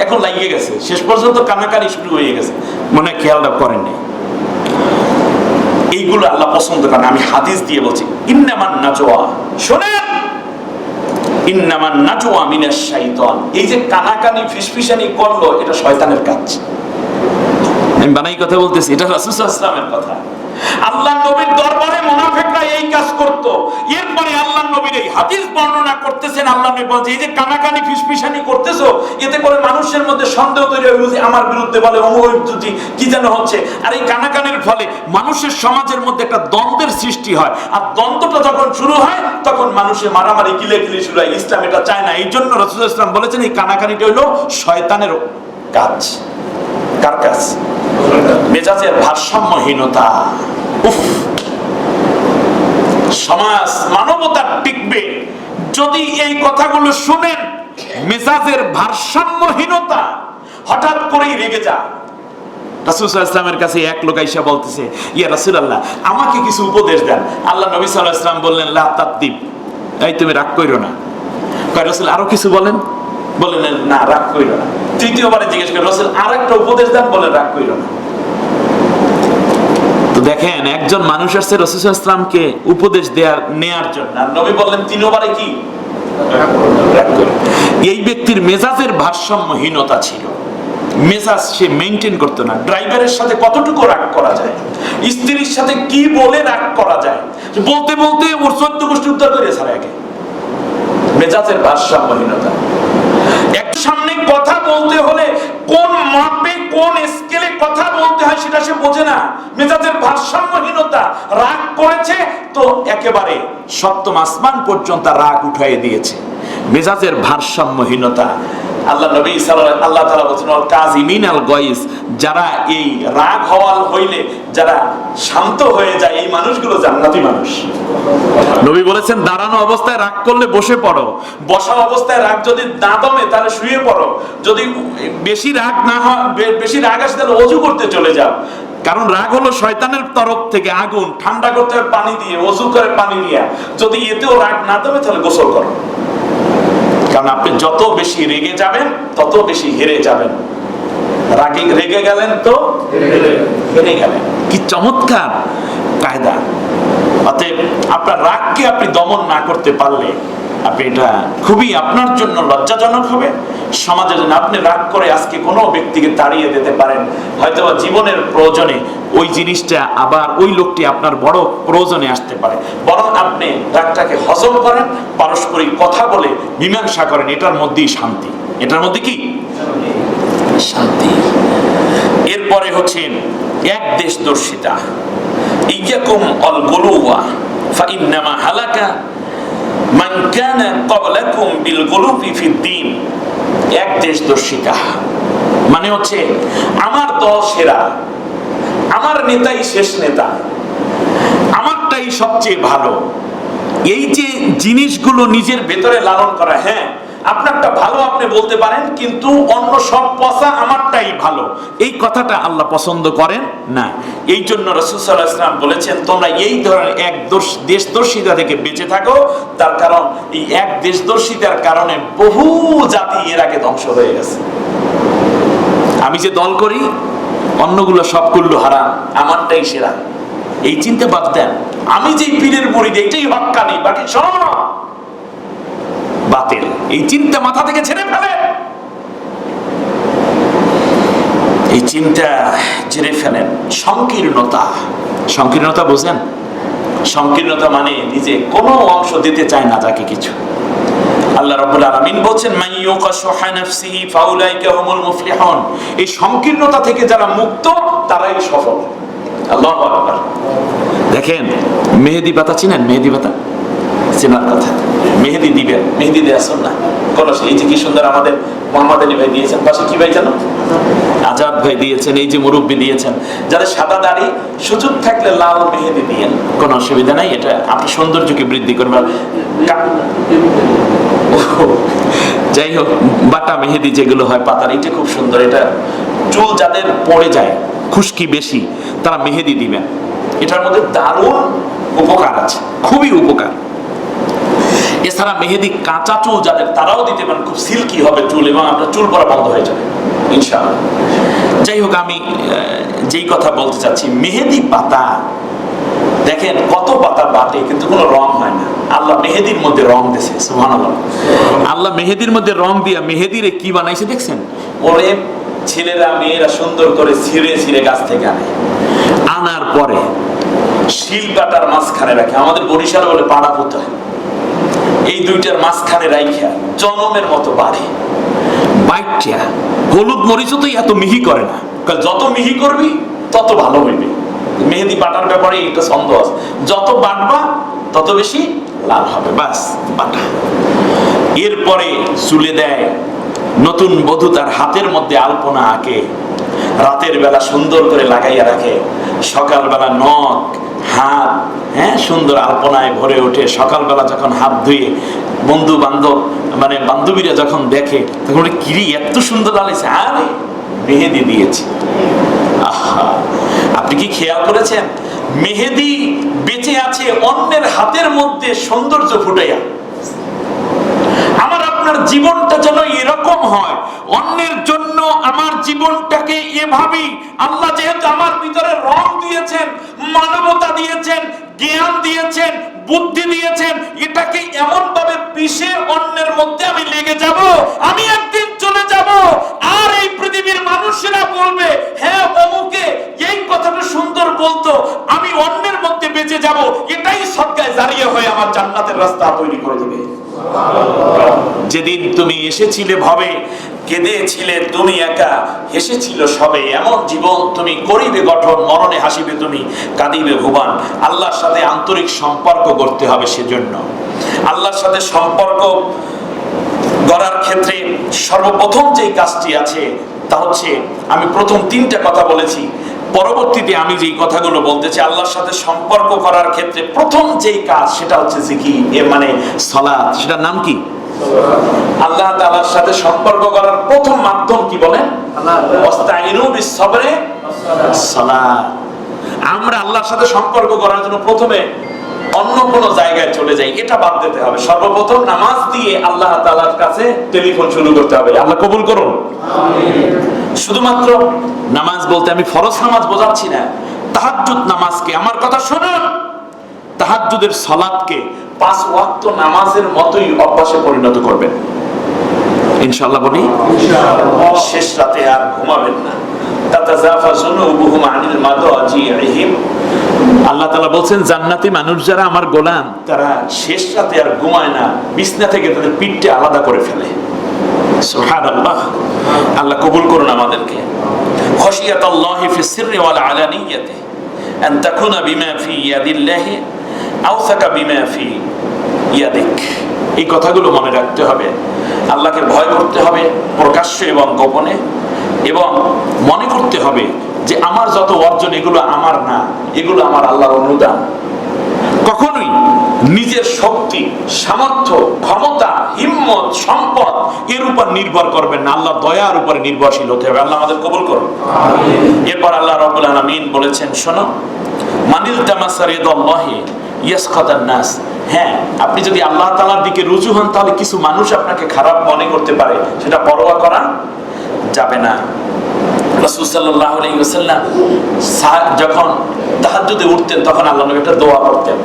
এখন লাগিয়ে গেছে। শেষ পর্যন্ত কানাকানি শুরু হয়ে গেছে, মনে হয় খেয়ালটা করেননি। এইগুলো আল্লাহ পছন্দ করেন। আমি হাদিস দিয়ে বলছি, ইন্নামান নাজওয়া, শোনেন, ইন্নামান নাজওয়া মিনাশ শাইতান। এই যে কানাকানি ফিসফিসানি করলো, এটা শয়তানের কাজ। আমি বানাই কথা বলতেছি, এটা রাসূল সাল্লাল্লাহু আলাইহি ওয়াসাল্লামের কথা। আল্লাহ নবীর দরবারে মুনাফিকরা এই কাজ করত। এরপরে আল্লাহ নবীর এই হাদিস বর্ণনা করতেছেন, আল্লাহ নবী বলছে এই যে কানাকানি ফিসফিসানি করতেছো, এতে করে মানুষের মধ্যে সন্দেহ তৈরি হয়ে আমার বিরুদ্ধে বলে অমুক কি যেন হচ্ছে। আর এই কানাকানির ফলে মানুষের সমাজের মধ্যে একটা দ্বন্দ্বের সৃষ্টি হয়, আর দ্বন্দ্বটা যখন শুরু হয় তখন মানুষের মারামারি গিলেগিলি শুরু হয়। ইসলাম এটা চায় না। এই জন্য রাসূলুল্লাহ সাল্লাল্লাহু আলাইহি ওয়াসাল্লাম বলেছেন এই কানাকানিটা হলো শয়তানের কাজ। কার কাজ? মেজাজের ভারসাম্যহীনতা। উফ, সমাজ মানবতা টিকবে যদি এই কথাগুলো শুনেন। মেজাজের ভারসাম্যহীনতা, হঠাৎ করেই রেগে যা। রাসূল সাল্লাল্লাহু আলাইহি ওয়াসাল্লামের কাছে এক লোক আইসা বলতেছে, ইয়া রাসূলুল্লাহ আমাকে কিছু উপদেশ দেন। আল্লাহ নবী সাল্লাল্লাহু আলাইহি ওয়াসাল্লাম বললেন, লা তাকদিব, এই তুমি রাগ কইরো না। কয় রাসূল আরো কিছু বলেন? বললেন না, রাগ কইরো না। তৃতীয়বারে জিজ্ঞেস করে, রাসূল আরেকটা উপদেশ দেন। বলে রাগ কইরো না। তো দেখেন, একজন মানুষ আসছে রাসূল সাল্লাল্লাহু আলাইহি ওয়াসাল্লামকে উপদেশ নেয়ার জন্য, আর নবী বললেন তৃতীয়বারে কি? রাগ কইরো। এই ব্যক্তির মেজাজের ভারসাম্যহীনতা ছিল। মেজাজ সে মেইনটেইন করতো না। ড্রাইভারের সাথে কতটুকু রাগ করা যায়, স্ত্রীর সাথে কি বলে রাগ করা যায়, বলতে বলতে ওর 14 গোষ্ঠী উদ্ধার করে ছাড়া একে। মেজাজের ভারসাম্যহীনতা। এক সামনে কথা বলতে হলে কোন মাপে কোন স্কেলে কথা বলতে হয় সেটা সে বোঝে না। মেজাজের ভারসাম্যহীনতা। রাগ করেছে তো একেবারে সপ্তম আসমান পর্যন্ত রাগ উঠাইয়ে দিয়েছে। মেজাজের ভারসাম্যহীনতা। আল্লাহ নবী সাল্লাল্লাহু আল্লাহ তাআলা বলেছেন আল কাযিমিন আল গায়স, যারা এই রাগ হওয়াল হইলে যারা শান্ত হয়ে যায় এই মানুষগুলো জান্নাতি মানুষ। নবী বলেছেন দাঁড়ানো অবস্থায় রাগ করলে বসে পড়ো, বসা অবস্থায় রাগ যদি না দমে তাহলে শুয়ে পড়ো, যদি বেশি রাগ না হয়, বেশি রাগ আসে তাহলে ওযু করতে চলে যাও। কারণ রাগ হলো শয়তানের তরফ থেকে আগুন, ঠান্ডা করতে হয় পানি দিয়ে, ওযু করে পানি দিয়ে। যদি এতেও রাগ না দমে তাহলে গোসল করো। কারণ আপনি যত বেশি রেগে যাবেন তত বেশি হেরে যাবেন। রেগে গেলেন তো হেরে গেলেন। কি চমৎকার কায়দা! অতএব আপনার রাগকে আপনি দমন না করতে পারলে আপনি এটা খুবই আপনার জন্য লজ্জাজনক হবে, সমাজের জন্য। আপনি রাগ করে আজকে কোনো ব্যক্তিকে তাড়িয়ে দিতে পারেন, হয়তো জীবনের প্রয়োজনে ওই জিনিসটা আবার ওই লোকটি আপনার বড় প্রয়োজনে আসতে পারে। বরং আপনি রাগটাকে হজম করেন, পারস্পরিক কথা বলে মীমাংসা করেন। এটার মধ্যেই শান্তি। এটার মধ্যে কি শান্তি। এরপরে হচ্ছে এক দেশদর্শিতা। ইয়াকুম আল গুলুওয়া ফাইন্নামা হালাকা মান কানা ক্বাবলাকুম বিল গুলুফি ফিদ-দীন। এক দেশদর্শিতা মানে হচ্ছে আমার দল সেরা, আমার নেতাই শেষ নেতা, আমারটাই সবচেয়ে ভালো। এই যে জিনিসগুলো নিজের ভেতরে লালন করা, হ্যাঁ আপনারটা ভালো আপনি বলতে পারেন, কিন্তু অন্য সব পচা, আমারটাই ভালো, এই কথাটা আল্লাহ পছন্দ করেন না। এই জন্য রাসূল সাল্লাল্লাহু আলাইহি ওয়াসাল্লাম বলেছেন তোমরা এই ধরনের এক দেশদর্শিতা থেকে বেঁচে থাকো। তার কারণ এই এক দেশদর্শিতার কারণে বহু জাতি এর আগে ধ্বংস হয়ে গেছে। আমি যে দল করি অন্যগুলো সব করলো হারাম, আমারটাই সেরা, এই চিন্তা বাদ দেন। আমি যে পীরের মুরিদ এটাই হক্কানি, বাকি সব বাতিল। এই চিন্তা মাথা থেকে ছেড়ে ফেলে, এই চিন্তা ছেড়ে ফেলেন। সংকীর্ণতা, সংকীর্ণতা বুঝেন? সংকীর্ণতা মানে নিজে কোনো অংশ দিতে চায় না যাকে কিছু। আল্লাহ রাব্বুল আলামিন বলেন মান ইউকাশুহা নাফসিহি ফাউলাইকা হুমুল মুফলিহুন। এই সংকীর্ণতা থেকে যারা মুক্ত তারাই সফল। আল্লাহু আকবার। দেখেন মেহেদি পাতা চিনেন? মেহেদি পাতা চেনার কথা। মেহেদি দিবেন, মেহেদি দেয়া সুন্নাহ। কলস এই যে কি সুন্দর আমাদের মোহাম্মদ আলী ভাই দিয়েছেন, পাশে কি ভাই জানো? আজাদ ভাই দিয়েছেন, এই যে মুরব্বী দিয়েছেন। যাদের সাদা দাড়ি সুযোগ থাকলে লাল মেহেদি দিয়েন, কোনো অসুবিধা নাই। এটা আপনি সৌন্দর্যকে বৃদ্ধি করবেন। যাই হোক, বাটা মেহেদি যেগুলো হয় পাতার, এটা খুব সুন্দর। এটা চুল যাদের পড়ে যায়, খুশকি বেশি, তারা মেহেদি দিবেন। এটার মধ্যে দারুণ উপকার আছে, খুবই উপকার। এছাড়া মেহেদি কাঁচা চুল যাদের, তারাও দিতে পারেন, খুব সিল্কি হবে চুল এবং আপনার চুল পড়া বন্ধ হয়ে যাবে ইনশাআল্লাহ। যাই হোক, আমি যেই কথা বলতে চাচ্ছি, মেহেদি পাতা দেখেন কত পাতা বাটে কিন্তু কোনো রং হয় না। আল্লাহ মেহেদির মধ্যে রং দিয়েছে, সুবহানাল্লাহ। আল্লাহ মেহেদির মধ্যে রং দিয়া মেহেদিরে কি বানাইছে দেখছেন? ওরে ছেলেরা মেয়েরা সুন্দর করে ছিঁড়ে ছিঁড়ে গাছ থেকে আনে, আনার পরে শিল কাটার মাঝখানে রাখে, আমাদের বরিশাল বলে পাড়া পুতা, এই দুইটার মাঝখানে রাইখা জনমের মতো বাড়ে বাইটা। হলুদ মরিচও তো এত মিহি করে না, যত মিহি করবি তত ভালো হইবে। মেহেদি বাটার ব্যাপারে একটা ছন্দ আছে, যত বাটবা তত বেশি লাল হবে, বাস বাটা। এরপরে চুলে দেয়, নতুন বধূ তার হাতের মধ্যে আলপনা আঁকে, রাতের বেলা সুন্দর করে লাগাইয়া রাখে, সকালবেলা নখ হাত সুন্দর আলপনায় ভরে ওঠে। সকালবেলা যখন হাত ধুয়ে বন্ধু বান্ধব মানে বান্ধবীরা যখন দেখে তখন কিরি এত সুন্দর লাগাইছে, আরে মেহেদি দিয়েছে। আহা, আপনি কি খেয়াল করেছেন মেহেদি বেঁচে আছে অন্যের হাতের মধ্যে সৌন্দর্য ফুটাইয়া? আমার আপনার জীবনটা যেন এরকম হয়, অন্যের জন্য আমার জীবনটাকে এভাবেই আল্লাহ যেহেতু আমার ভিতরে রং দিয়েছেন, মানবতা দিয়েছেন, জ্ঞান দিয়েছেন, বুদ্ধি দিয়েছেন, এটাকে এমন ভাবে পিষে অন্যের মধ্যে আমি লেগে যাব, আমি একদিন চলে যাব আর এই পৃথিবীর মানুষেরা বলবে হ্যাঁ অমুকে এই কথাটা সুন্দর বলতো, আমি অন্যের মধ্যে বেঁচে যাব, এটাই সদকায়ে জারিয়া হয়ে আমার জান্নাতের রাস্তা তৈরি করে দেবে। যেদিন তুমি এসেছিলে ভবে, কেঁদেছিলে তুমি একা, হেসেছিল সবে, এমন জীবন তুমি করিবে গঠন, মরণে হাসিবে তুমি, কাঁদিবে ভুবন। আল্লাহর সাথে আন্তরিক সম্পর্ক করতে হবে। সেজন্য আল্লাহর সাথে সম্পর্ক গড়ার ক্ষেত্রে সর্বপ্রথম যেই কাজটি আছে তা হচ্ছে, আমি প্রথম তিনটা কথা বলেছি, পরবর্তীতে আমি যেই কথাগুলো বলতেছি আল্লাহর সাথে সম্পর্ক করার ক্ষেত্রে প্রথম যেই কাজ সেটা হচ্ছে জিকির, মানে সালাত। সেটার নাম কি? আল্লাহ তাআলার সাথে সম্পর্ক করার প্রথম মাধ্যম কি বলেন? ওয়াস্তাইনু বিস-সাবরি সালাত। আমরা আল্লাহর সাথে সম্পর্ক করার জন্য প্রথমে অন্য কোন জায়গায় চলে যাই, এটা বাদ দিতে হবে। সর্বপ্রথম নামাজ দিয়ে আল্লাহ তাআলার কাছে টেলিফোন শুরু করতে হবে। আল্লাহ কবুল করুন। আমিন। শুধুমাত্র নামাজ বলতে আমি ফরজ নামাজ বোঝাচ্ছি না, তাহাজ্জুদ নামাজকে, আমার কথা শুনুন, তাহাজ্জুদের সালাতকে 5 ওয়াক্ত নামাজের মতোই অভ্যাসে পরিণত করবেন ইনশাআল্লাহ। বলি ইনশাআল্লাহ। শেষ রাতে আর ঘুমাবেন না। তাতাজাফা যুনুবুহুম আনিল মাদাজিহিম, আল্লাহ তাআলা বলছেন জান্নাতি মানুষ যারা আমার গোলাম তারা শেষ রাতে আর ঘুমায় না, বিছনা থেকে তাদের পিঠটা আলাদা করে ফেলে। সুবহানাল্লাহ। আল্লাহ কবুল করুন আমাদেরকে। খাশিয়াতুল্লাহি ফিস সিররি ওয়াল আলানিয়াতি আন তাকুনা বিমা ফি ইয়াদিল্লাহি আওসাকা বিমা ফি ইয়াদিক। এই কথাগুলো মনে রাখতে হবে। আল্লাহকে ভয় করতে হবে প্রকাশ্যে এবং গোপনে, এবং মনে করতে হবে যে আমার যত অর্জন এগুলো আমার না, এগুলো আমার আল্লাহর অনুদান। কখনোই নিজের শক্তি, সামর্থ্য, ক্ষমতা, হিম্মত, সম্পদ এর উপর নির্ভর করবেন না, আল্লাহর দয়ার উপরে নির্ভরশীল হতে হবে। আল্লাহ আমাদের কবুল করুন। এরপর আল্লাহ রাব্বুল আলামিন বলেছেন, শোনো, মানিল তামাসা রিদাল্লাহি ইয়াসখাতান নাস। হ্যাঁ, আপনি যদি আল্লাহ তাআলার দিকে রুজু হন তাহলে কিছু মানুষ আপনাকে খারাপ মনে করতে পারে, সেটা পরোয়া করা যাবে না। রাসূল সাল্লাল্লাহু আলাইহি ওয়াসাল্লাম যখন তাহাজ্জুদে উঠতেন তখন আল্লাহর নবী একটা দোয়া করতেন।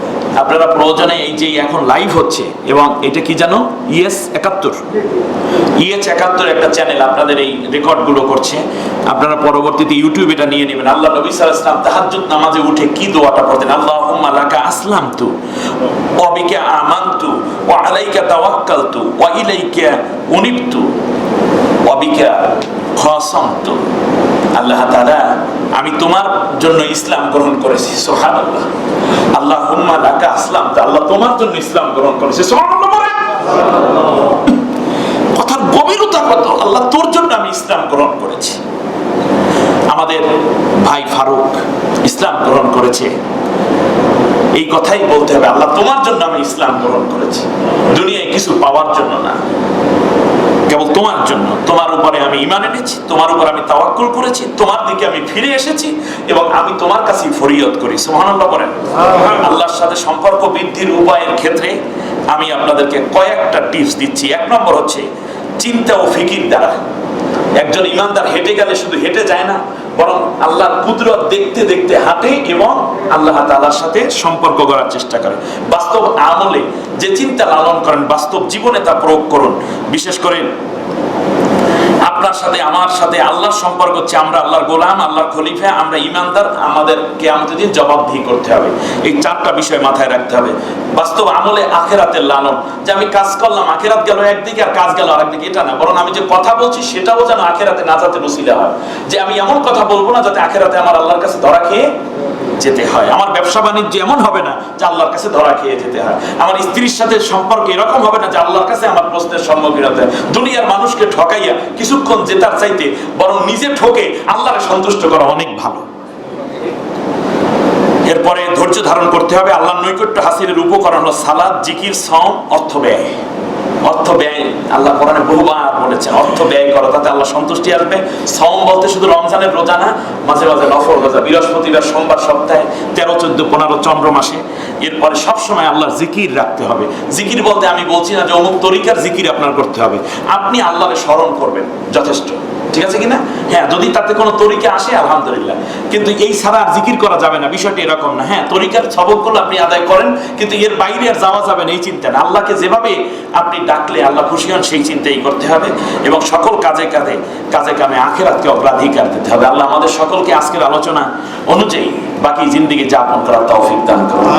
আপনারা প্রয়োজনে এই যে এখন লাইভ হচ্ছে, এবং এটা কি জানো, ইএস 71 একটা চ্যানেল আপনাদের এই রেকর্ডগুলো করছে, আপনারা পরবর্তীতে ইউটিউবে এটা নিয়ে নেবেন। আল্লাহ নবী সাল্লাল্লাহু আলাইহি ওয়াসাল্লাম তাহাজ্জুদ নামাজে উঠে কি দোয়াটা পড়তেন? আল্লাহুম্মা লাকা আসলামতু ওয়া বিকা আমানতু ওয়া আলাইকা তাওয়াক্কালতু ওয়া ইলাইকা উনিবতু ওয়া বিকা খাসামতু। আল্লাহ তাআলা, আমি তোমার জন্য ইসলাম গ্রহণ করেছি। সুবহানাল্লাহ। আল্লাহুম্মা লাকা আসলামতু, আল্লাহ তোমার জন্য ইসলাম গ্রহণ করেছি। সুবহানাল্লাহ। কথার গভীরতা কত! আল্লাহ তোর জন্য আমি ইসলাম গ্রহণ করেছি। আমাদের ভাই ফারুক ইসলাম গ্রহণ করেছে, এই কথাই বলতে হবে, আল্লাহ তোমার জন্য আমি ইসলাম গ্রহণ করেছি, দুনিয়ায় কিছু পাওয়ার জন্য না, কেবল তোমার জন্য। তোমার উপরে আমি ঈমান এনেছি, তোমার উপর আমি তাওয়াক্কুল করেছি, তোমার দিকে আমি ফিরে এসেছি, এবং আমি তোমার কাছে ফরিয়াদ করি। সুবহানাল্লাহ বলেন। আল্লাহর সাথে সম্পর্ক বৃদ্ধির উপায়ের ক্ষেত্রে আমি আপনাদেরকে কয়েকটা টিপস দিচ্ছি। 1 নম্বর হচ্ছে চিন্তা ও ফিকির দ্বারা। একজন ইমানদার হেঁটে গেলে শুধু হেঁটে যায় না, বরং আল্লাহর কুদরত দেখতে দেখতে হাঁটে এবং আল্লাহ তাআলার সাথে সম্পর্ক করার চেষ্টা করে। বাস্তব আমলে যে চিন্তা লালন করেন, বাস্তব জীবনে তা প্রয়োগ করুন। বিশেষ করে আপনার সাথে আমার সাথে আল্লাহর সম্পর্ক হচ্ছে আমরা আল্লাহর গোলাম, আল্লাহর খলিফা, আমরা ঈমানদার, আমাদের কিয়ামতের দিন জবাবদিহি করতে হবে। এই চারটা বিষয় মাথায় রাখতে হবে। বাস্তব আমলে আখিরাতের লালন, যে আমি কাজ করলাম আখিরাত গেল একদিকে আর কাজ গেল আরেকদিকে, এটা না, বরং আমি যে কথা বলছি সেটাও যেন আখিরাতে নাজাতের ওসিলা হয়। যে আমি এমন কথা বলবো না যাতে আখিরাতে আমার আল্লাহর কাছে ধরা খেয়ে যেতে হয়। আমার ব্যবসা বাণিজ্য এমন হবে না যে আল্লাহর কাছে ধরা খেয়ে যেতে হয়। আমার স্ত্রীর সাথে সম্পর্ক এরকম হবে না যে আল্লাহর কাছে আমার প্রশ্নের সম্মুখীন হতে হয়। দুনিয়ার মানুষকে ঠকাইয়া কিছুক্ষণ জেতার চাইতে বরং নিজে ঠকে আল্লাহকে সন্তুষ্ট করা অনেক ভালো। এরপরে ধৈর্য ধারণ করতে হবে। আল্লাহর নৈকট্য হাসিলের উপকরণ হলো সালাত, জিকির, সাওম, অর্থ ব্যয়। অর্থ ব্যয় আল্লাহ কোরআনে বহুবার বলেছেন, অর্থ ব্যয় করো, তাতে আল্লাহ সন্তুষ্টি আসবে। সাওম বলতে শুধু রমজানের রোজা না, মাঝে মাঝে নফল রোজা, বৃহস্পতিবার, সোমবার, সপ্তাহে 13, 14, 15 চন্দ্র মাসে। এরপরে সবসময় আল্লাহর জিকির রাখতে হবে। জিকির বলতে আমি বলছি না যে অমুক তরিকার জিকির আপনার করতে হবে, আপনি আল্লাহকে স্মরণ করবেন, যথেষ্ট। ঠিক আছে কিনা? হ্যাঁ, যদি তাতে কোনো তরিকা আসে আলহামদুলিল্লাহ, কিন্তু এই ছাড়া আর জিকির করা যাবে না, বিষয়টি এরকম না। হ্যাঁ, তরিকার সবকগুলো আপনি আদায় করেন, কিন্তু এর বাইরে আর যাওয়া যাবে না এই চিন্তা না। আল্লাহকে যেভাবে আপনি ডাকলে আল্লাহ খুশি হন সেই চিন্তাই করতে হবে, এবং সকল কাজে কামে আখিরাতকে অগ্রাধিকার দিতে হবে। আল্লাহ আমাদের সকলকে আজকের আলোচনা অনুযায়ী বাকি জিন্দেগি যাপন করার তৌফিক দান করুন।